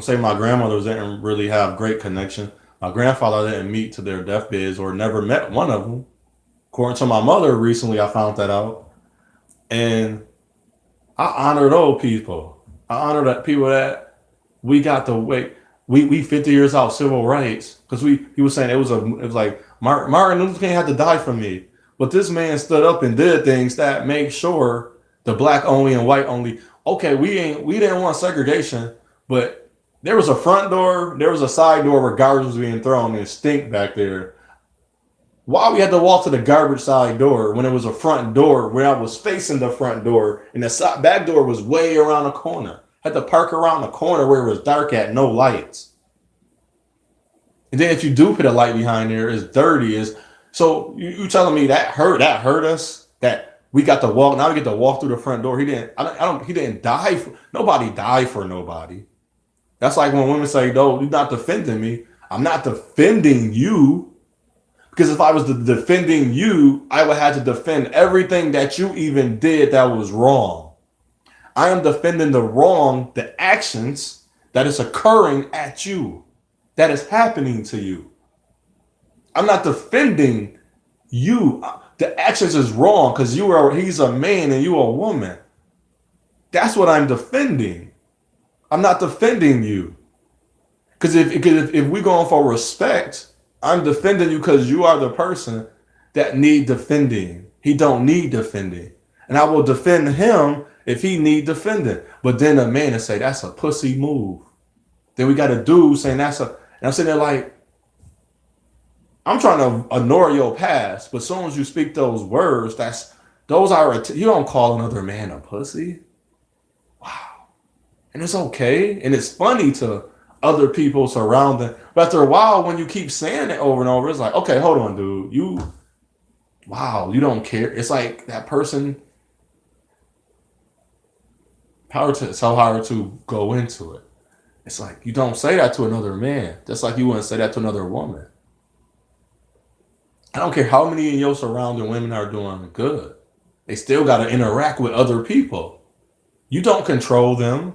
say my grandmothers didn't really have great connection. My grandfather didn't meet to their deathbeds or never met one of them. According to my mother, recently I found that out. And I honor those people. I honor that people that we got to wait. We 50 years out civil rights because he was saying it was like Martin Luther King had to die for me, but this man stood up and did things that make sure the black only and white only. Okay, we didn't want segregation, but there was a front door, there was a side door where garbage was being thrown and it stink back there. Why we had to walk to the garbage side door when it was a front door where I was facing the front door and the back door was way around the corner? Had to park around the corner where it was dark at no lights. And then if you do put a light behind there, it's dirty. So you telling me that hurt us? That we got to walk now we get to walk through the front door. He didn't die nobody died for nobody. That's like when women say, no, you're not defending me. I'm not defending you. Because if I was defending you, I would have to defend everything that you even did that was wrong. I am defending the wrong, the actions that is occurring at you, that is happening to you. I'm not defending you. The actions is wrong because he's a man and you a woman. That's what I'm defending. I'm not defending you. Because if we're going for respect, I'm defending you because you are the person that need defending. He don't need defending. And I will defend him if he need defending. But then a man and say, that's a pussy move. Then we got a dude saying and I'm sitting there like, I'm trying to ignore your past. But as soon as you speak those words, you don't call another man a pussy. Wow. And it's okay. And it's funny to other people surrounding. But after a while, when you keep saying it over and over, it's like, okay, hold on, dude. You don't care. It's like that person, it's so hard to go into it. It's like, you don't say that to another man. Just like you wouldn't say that to another woman. I don't care how many in your surrounding women are doing good. They still got to interact with other people. You don't control them.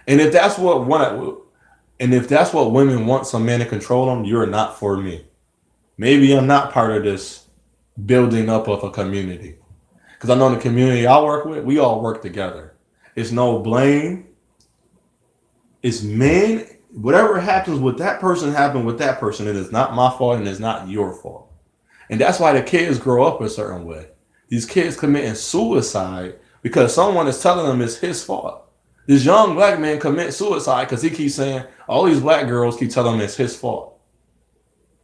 And if that's what women want, some men to control them, you're not for me. Maybe I'm not part of this building up of a community. Because I know in the community I work with, we all work together. It's no blame. It's men. Whatever happens with that person happened with that person. It is not my fault and it's not your fault. And that's why the kids grow up a certain way. These kids committing suicide because someone is telling them it's his fault. This young black man commits suicide because he keeps saying, all these black girls keep telling him it's his fault.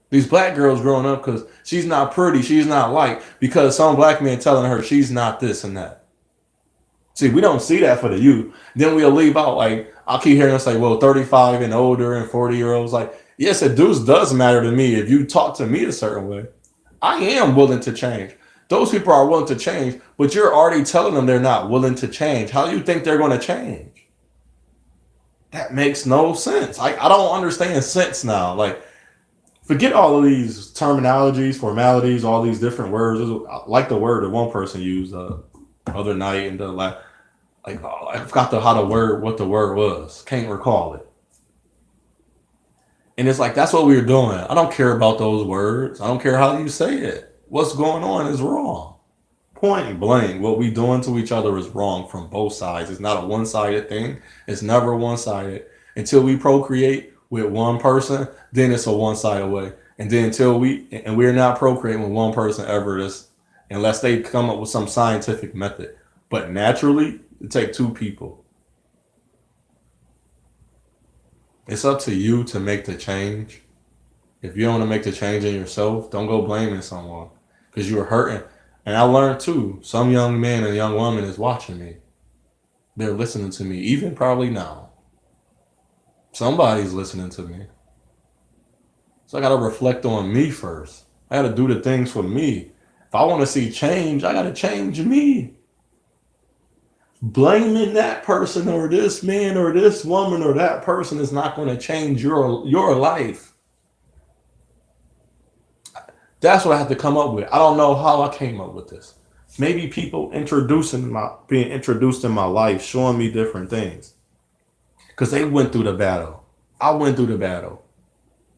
These black girls growing up because she's not pretty, she's not liked, because some black man telling her she's not this and that. See, we don't see that for the youth. Then we'll leave out, like, I'll keep hearing us say, well, 35 and older and 40-year-olds. Like, yes, it does matter to me if you talk to me a certain way. I am willing to change. Those people are willing to change, but you're already telling them they're not willing to change. How do you think they're going to change? That makes no sense. I don't understand sense now. Like, forget all of these terminologies, formalities, all these different words. Like the word that one person used the other night, and I forgot what the word was. Can't recall it. And it's like, that's what we were doing. I don't care about those words. I don't care how you say it. What's going on is wrong. Point blank, what we doing to each other is wrong from both sides. It's not a one-sided thing. It's never one-sided. Until we procreate with one person, then it's a one-sided way. And then we're not procreating with one person ever, unless they come up with some scientific method. But naturally, it takes two people. It's up to you to make the change. If you don't want to make the change in yourself, don't go blaming someone because you're hurting. And I learned too, some young man and young woman is watching me. They're listening to me, even probably now. Somebody's listening to me. So I got to reflect on me first. I got to do the things for me. If I want to see change, I got to change me. Blaming that person or this man or this woman or that person is not going to change your life. That's what I had to come up with. I don't know how I came up with this. Maybe people being introduced in my life, showing me different things. Because they went through the battle. I went through the battle.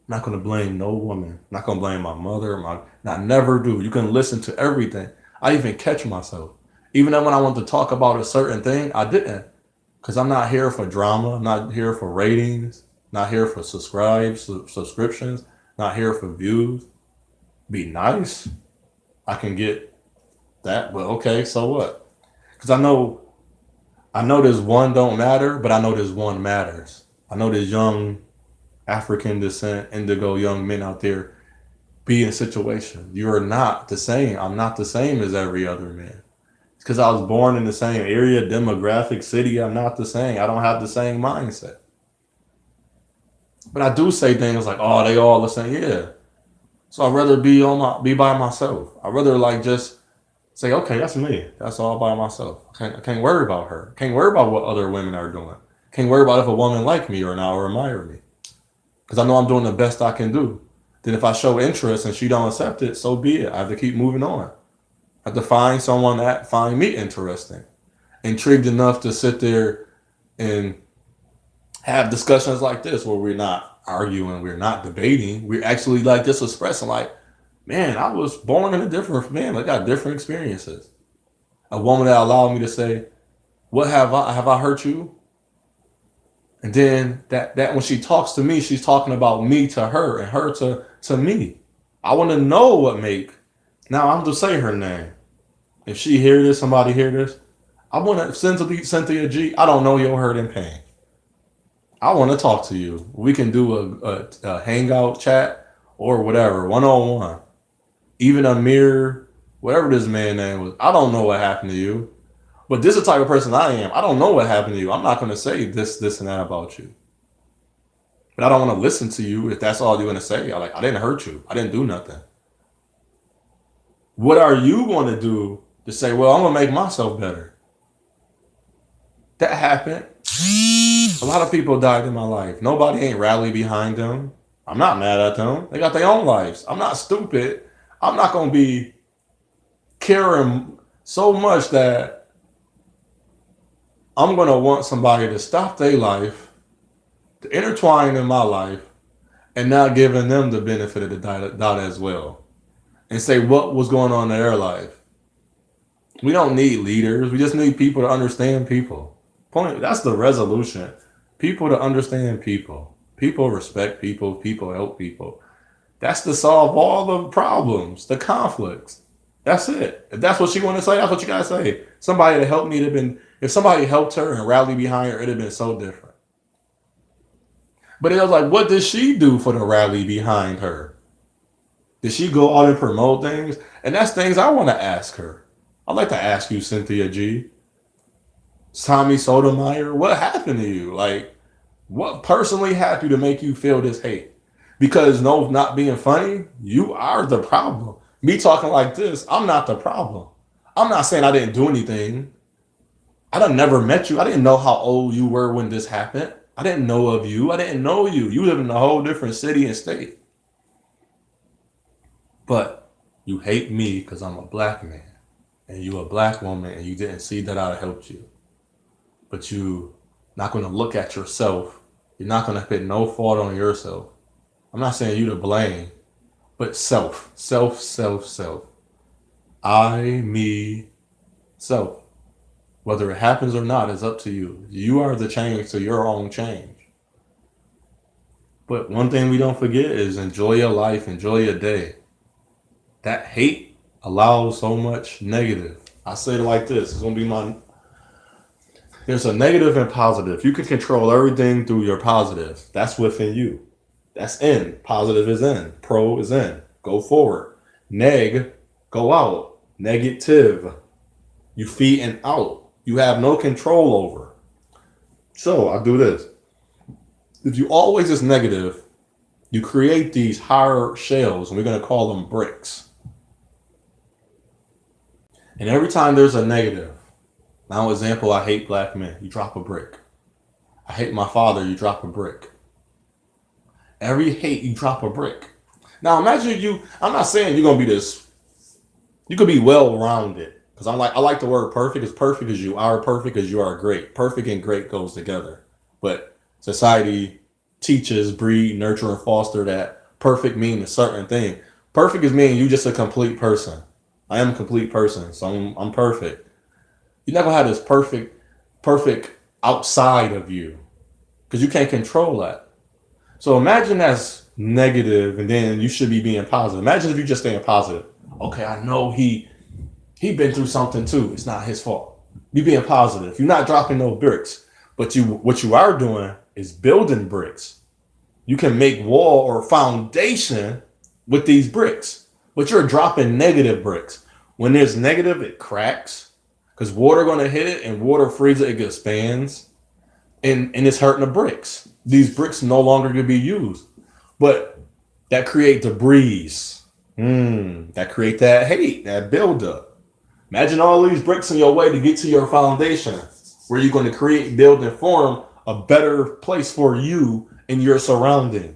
Not gonna blame no woman. Not gonna blame my mother. Not never do. You can listen to everything. I even catch myself. Even when I want to talk about a certain thing, I didn't. Because I'm not here for drama. I'm not here for ratings. Not here for subscriptions. Not here for views. Be nice. I can get that, but okay, so what? Because I know this one don't matter, but I know this one matters. I know this young African descent, indigo young men out there be in a situation. You're not the same. I'm not the same as every other man. It's because I was born in the same area, demographic, city. I'm not the same. I don't have the same mindset. But I do say things like, "Oh, they all the same." Yeah. So I'd rather be by myself. I'd rather like just say, "Okay, that's me. That's all by myself. I can't worry about her. Can't worry about what other women are doing. Can't worry about if a woman like me or not or admire me. Because I know I'm doing the best I can do. Then if I show interest and she don't accept it, so be it. I have to keep moving on. I have to find someone that find me interesting, intrigued enough to sit there and have discussions like this where we're not arguing, we're not debating, we're actually like just expressing like, man, I was born in a different man. I got different experiences. A woman that allowed me to say, what have I hurt you? And then that when she talks to me, she's talking about me to her and her to me. I want to know what make. Now I'm to say her name. If she hear this, somebody hear this. I want to Cynthia G. I don't know your hurt and pain. I want to talk to you. We can do a hangout chat or whatever, one on one. Even a mirror, whatever this man name was. I don't know what happened to you. But this is the type of person I am. I don't know what happened to you. I'm not going to say this, and that about you. But I don't want to listen to you if that's all you're going to say. I didn't hurt you. I didn't do nothing. What are you going to do to say, well, I'm going to make myself better? That happened. A lot of people died in my life. Nobody ain't rallied behind them. I'm not mad at them. They got their own lives. I'm not stupid. I'm not going to be caring so much that I'm going to want somebody to stop their life, to intertwine in my life, and not giving them the benefit of the doubt as well. And say what was going on in their life. We don't need leaders. We just need people to understand people. That's the resolution. People to understand people. People respect people. People help people. That's to solve all the problems, the conflicts. That's it. If that's what she want to say, that's what you gotta say. Somebody to help me to been. If somebody helped her and rallied behind her, it'd have been so different. But it was like, what did she do for the rally behind her? Did she go out and promote things? And that's things I want to ask her. I'd like to ask you, Cynthia G. Tommy Sotomayor, what happened to you? Like, what personally happened to make you feel this hate? Because no, not being funny, you are the problem. Me talking like this, I'm not the problem. I'm not saying I didn't do anything. I done never met you. I didn't know how old you were when this happened. I didn't know of you. I didn't know you. You live in a whole different city and state. But you hate me because I'm a black man. And you a black woman and you didn't see that I helped you. But you not going to look at yourself. You're not going to put no fault on yourself. I'm not saying you to blame, but self. I, me, self. Whether it happens or not is up to you. You are the change to your own change. But one thing we don't forget is enjoy your life, enjoy your day. That hate allows so much negative. I say it like this. It's going to be there's a negative and positive. You can control everything through your positive. That's within you. That's in. Positive is in. Pro is in. Go forward. Neg, go out. Negative, you feed and out. You have no control over. So I do this. If you always is negative, you create these higher shells, and we're going to call them bricks. And every time there's a negative, now example, I hate black men, you drop a brick. I hate my father, you drop a brick. Every hate, you drop a brick. Now imagine you. I'm not saying you're gonna be this. You could be well rounded because I like the word perfect. As perfect as you are great. Perfect and great goes together. But society teaches, breed, nurture, and foster that perfect mean a certain thing. Perfect is meaning you just a complete person. I am a complete person, so I'm perfect. You're not gonna have this perfect outside of you because you can't control that. So imagine that's negative, and then you should be being positive. Imagine if you just staying positive. Okay, I know he been through something too. It's not his fault. You being positive. You're not dropping no bricks, but you what you are doing is building bricks. You can make wall or foundation with these bricks, but you're dropping negative bricks. When there's negative, it cracks because water gonna hit it, and water freezes it, it expands, and it's hurting the bricks. These bricks no longer can be used, but that create debris. That create that hate, that buildup. Imagine all these bricks in your way to get to your foundation, where you're going to create, build, and form a better place for you and your surrounding.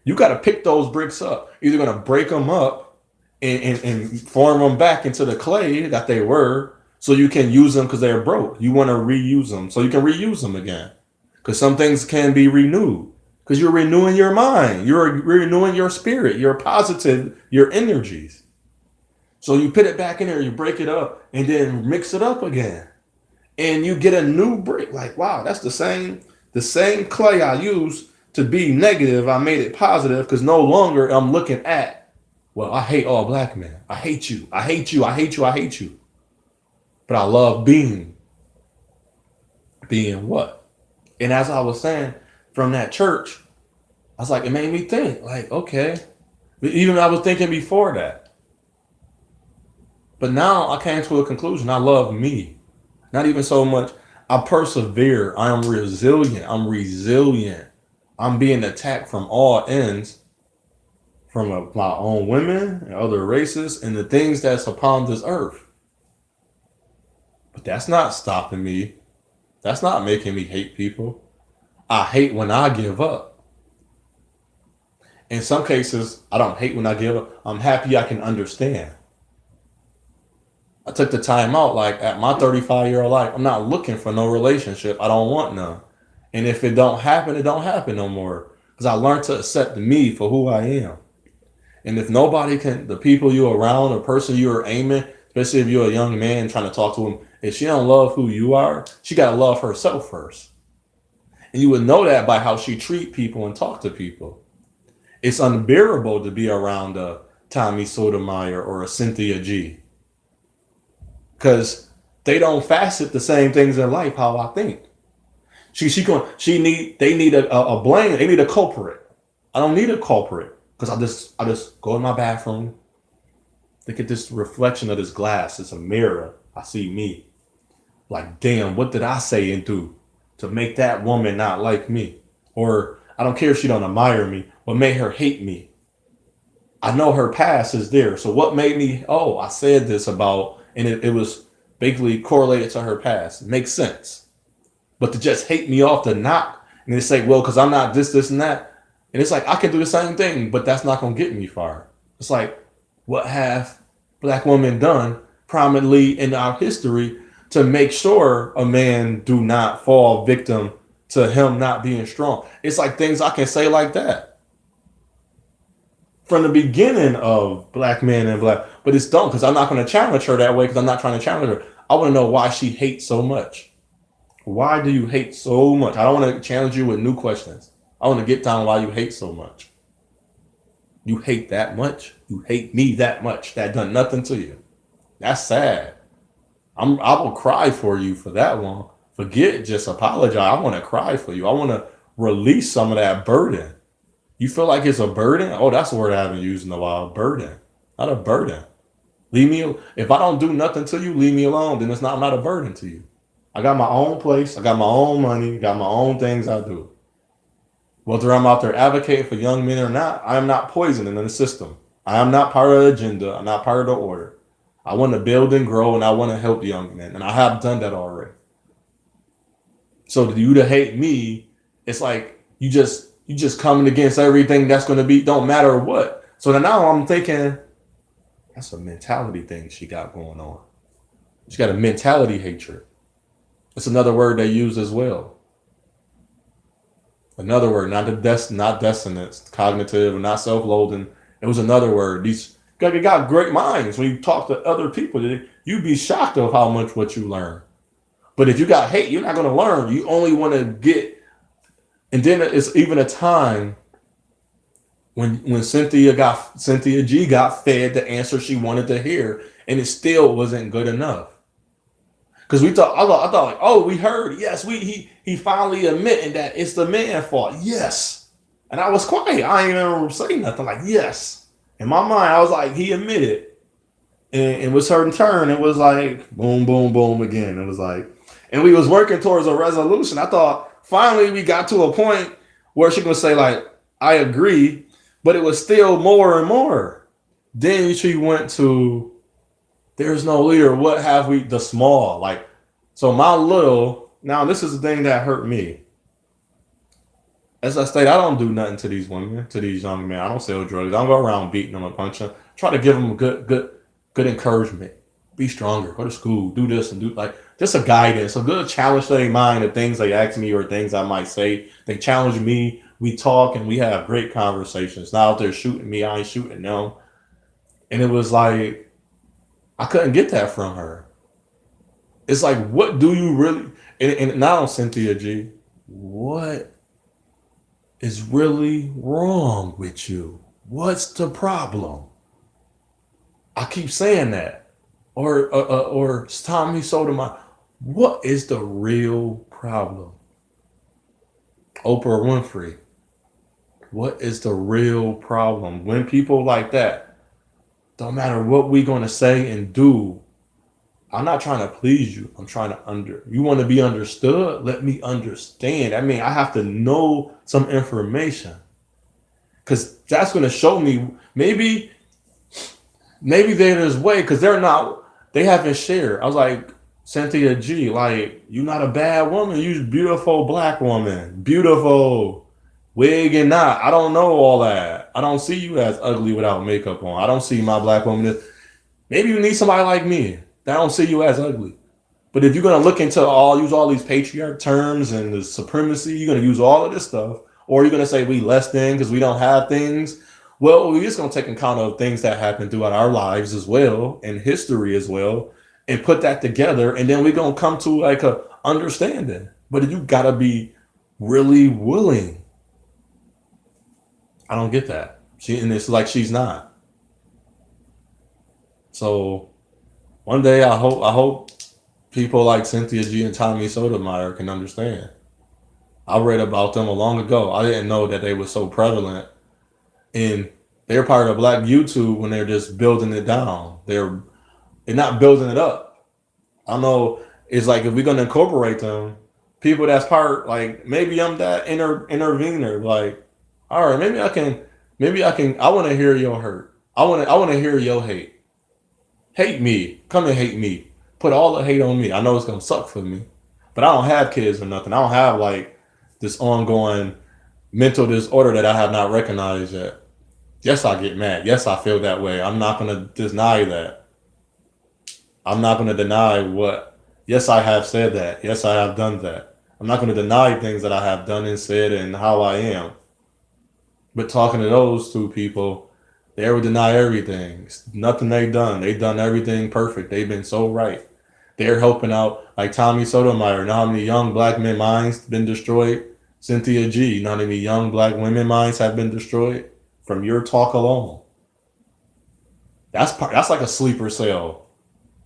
You got to pick those bricks up. Either going to break them up and form them back into the clay that they were, so you can use them because they're broke. You want to reuse them so you can reuse them again. Because some things can be renewed. Because you're renewing your mind. You're renewing your spirit, your positive, your energies. So you put it back in there, you break it up, and then mix it up again. And you get a new brick. Like, wow, that's the same clay I used to be negative. I made it positive because no longer I'm looking at, well, I hate all black men. I hate you. I hate you. I hate you. I hate you. But I love being what? And as I was saying, from that church, I was like, it made me think, like, okay. Even I was thinking before that. But now I came to a conclusion. I love me. Not even so much. I persevere. I am resilient. I'm resilient. I'm being attacked from all ends, from my own women and other races and the things that's upon this earth. But that's not stopping me. That's not making me hate people. I hate when I give up. In some cases, I don't hate when I give up. I'm happy I can understand. I took the time out, like at my 35-year-old life, I'm not looking for no relationship. I don't want none. And if it don't happen, it don't happen no more. Because I learned to accept me for who I am. And if nobody can, the people you're around, the person you're aiming, especially if you're a young man trying to talk to him, if she don't love who you are, she got to love herself first. And you would know that by how she treat people and talk to people. It's unbearable to be around a Tommy Sotomayor or a Cynthia G. Because they don't facet the same things in life how I think. They need a blame. They need a culprit. I don't need a culprit because I just go in my bathroom, look at this reflection of this glass. It's a mirror. I see me. Like, damn, what did I say and do to make that woman not like me? Or I don't care if she don't admire me. What made her hate me? I know her past is there. So what made me? Oh, I said this about, and it was basically correlated to her past. It makes sense. But to just hate me off the knock and they say, well, because I'm not this, and that. And it's like, I can do the same thing, but that's not going to get me far. It's like, what have black women done prominently in our history to make sure a man do not fall victim to him not being strong? It's like things I can say like that. From the beginning of black men and black, but it's dumb because I'm not going to challenge her that way because I'm not trying to challenge her. I want to know why she hates so much. Why do you hate so much? I don't want to challenge you with new questions. I want to get down why you hate so much. You hate that much? You hate me that much? That done nothing to you. That's sad. I will cry for you for that one. Forget just apologize. I want to cry for you. I want to release some of that burden. You feel like it's a burden? Oh, that's a word I haven't used in a while. Burden. Not a burden. Leave me. If I don't do nothing to you, leave me alone. Then I'm not a burden to you. I got my own place. I got my own money. Got my own things I do. Whether I'm out there advocating for young men or not, I am not poisoning the system. I am not part of the agenda. I'm not part of the order. I want to build and grow, and I want to help young men. And I have done that already. So you to hate me, it's like you just You just coming against everything that's going to be, don't matter what. So then now I'm thinking, that's a mentality thing she got going on. She got a mentality hatred. It's another word they use as well. Another word, not dissonance, cognitive, not self-loathing. It was another word. These guys got great minds. When you talk to other people, you'd be shocked of how much what you learn. But if you got hate, you're not going to learn. You only want to get. And then it's even a time when Cynthia G got fed the answer she wanted to hear, and it still wasn't good enough. Because I thought like, oh, we heard, yes, he finally admitting that it's the man's fault, yes, and I was quiet. I ain't even saying nothing. Like, yes, in my mind, I was like, he admitted, and it was her turn. It was like boom, boom, boom again. It was like, and we was working towards a resolution. I thought finally we got to a point where she gonna say like, I agree, but it was still more and more. Then she went to, there's no leader. What have we? The small. Like, so my little, now this is the thing that hurt me. As I stated, I don't do nothing to these women, to these young men. I don't sell drugs. I don't go around beating them or punching them. Try to give them good encouragement. Be stronger. Go to school. Do this and do like just a guidance, a good challenge to their mind of things they ask me or things I might say. They challenge me. We talk and we have great conversations. Now if they're shooting me, I ain't shooting them. And it was like, I couldn't get that from her. It's like, what do you really, and not on Cynthia G, what is really wrong with you? What's the problem? I keep saying that. Or Tommy Sotomayor, what is the real problem? Oprah Winfrey, what is the real problem? When people like that, don't matter what we're going to say and do, I'm not trying to please you. I'm trying to you want to be understood? Let me understand. I mean, I have to know some information because that's going to show me maybe there's way because they haven't shared. I was like, Cynthia G, like, you're not a bad woman. You're a beautiful black woman. Beautiful. Wig and not. I don't know all that. I don't see you as ugly without makeup on. I don't see my black woman as, maybe you need somebody like me. I don't see you as ugly. But if you're going to look into use all these patriarch terms and the supremacy, you're going to use all of this stuff. Or you're going to say we less than because we don't have things. Well, we're just going to take account of things that happen throughout our lives as well and history as well and put that together. And then we're going to come to like a understanding. But you got to be really willing. I don't get that. And it's like she's not. So one day I hope people like Cynthia G and Tommy Sotomayor can understand. I read about them a long ago. I didn't know that they were so prevalent. And they're part of Black YouTube when they're just building it down. They're not building it up. I know it's like if we're gonna incorporate them, people that's part, like maybe I'm that intervener. Like, all right, maybe I can. I want to hear your hurt. I want to hear your hate. Hate me. Come and hate me. Put all the hate on me. I know it's gonna suck for me, but I don't have kids or nothing. I don't have like this ongoing mental disorder that I have not recognized yet. Yes, I get mad. Yes, I feel that way. I'm not gonna deny that. I'm not gonna deny what. Yes, I have said that. Yes, I have done that. I'm not gonna deny things that I have done and said and how I am. But talking to those two people, they would deny everything. Nothing they've done. They've done everything perfect. They've been so right. They're helping out like Tommy Sotomayor. Know how many young black men minds been destroyed? Cynthia G. You know how many young black women minds have been destroyed from your talk alone? That's like a sleeper cell.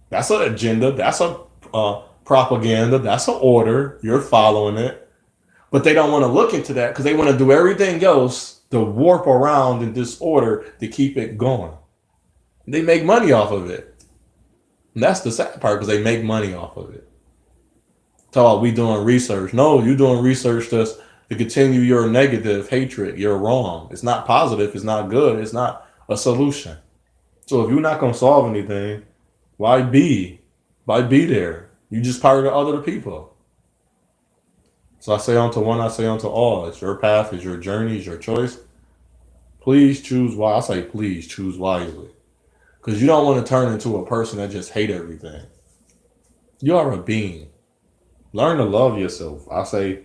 That's an agenda. That's a propaganda. That's an order. You're following it. But they don't want to look into that because they want to do everything else to warp around in disorder to keep it going. They make money off of it. And that's the sad part because they make money off of it. So we doing research. No, you're doing research just to continue your negative hatred. You're wrong. It's not positive. It's not good. It's not a solution. So if you're not going to solve anything, why be there? You just part of the other people. So I say unto one, I say unto all. It's your path, it's your journey, it's your choice. Please choose why. I say please choose wisely. Because you don't want to turn into a person that just hate everything. You are a being. Learn to love yourself. I say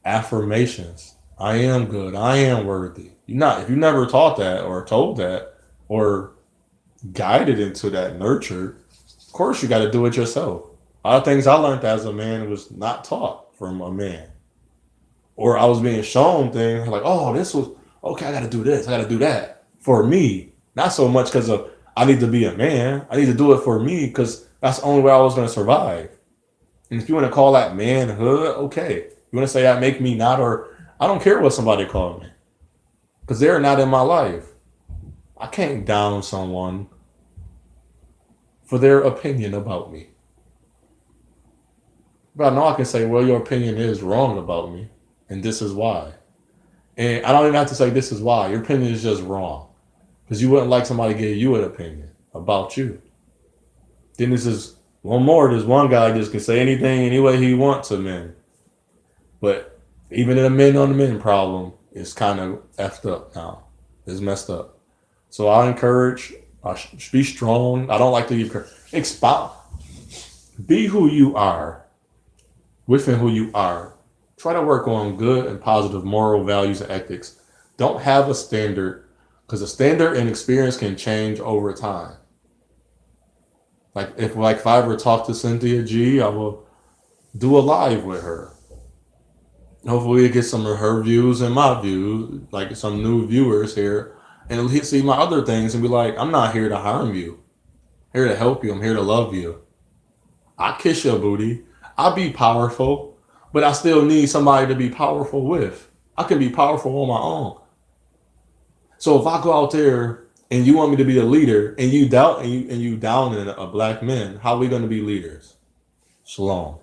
affirmations. I am good. I am worthy. You not if you never taught that or told that or guided into that nurture, of course you got to do it yourself. A lot of things I learned as a man was not taught from a man. Or I was being shown things like, oh, this was okay, I gotta do this, I gotta do that. For me. Not so much because of I need to be a man. I need to do it for me because that's the only way I was gonna survive. And if you want to call that manhood, okay. You want to say that make me not, or I don't care what somebody call me. Because they're not in my life. I can't down someone for their opinion about me. But I know I can say, well, your opinion is wrong about me, and this is why. And I don't even have to say this is why. Your opinion is just wrong. Because you wouldn't like somebody to give you an opinion about you. Then this is one more. There's one guy just can say anything any way he wants to men. But even in a men on the men problem, it's kind of effed up now. It's messed up. So I encourage, be strong. I don't like to encourage. Expound. Be who you are, within who you are. Try to work on good and positive moral values and ethics. Don't have a standard because a standard and experience can change over time. Like if I ever talk to Cynthia G, I will do a live with her. Hopefully, get some of her views and my views, like some new viewers here, and see my other things and be like, I'm not here to harm you. I'm here to help you. I'm here to love you. I kiss your booty. I be powerful, but I still need somebody to be powerful with. I can be powerful on my own. So if I go out there and you want me to be a leader and you doubt and you down in a black man, how are we going to be leaders? Shalom.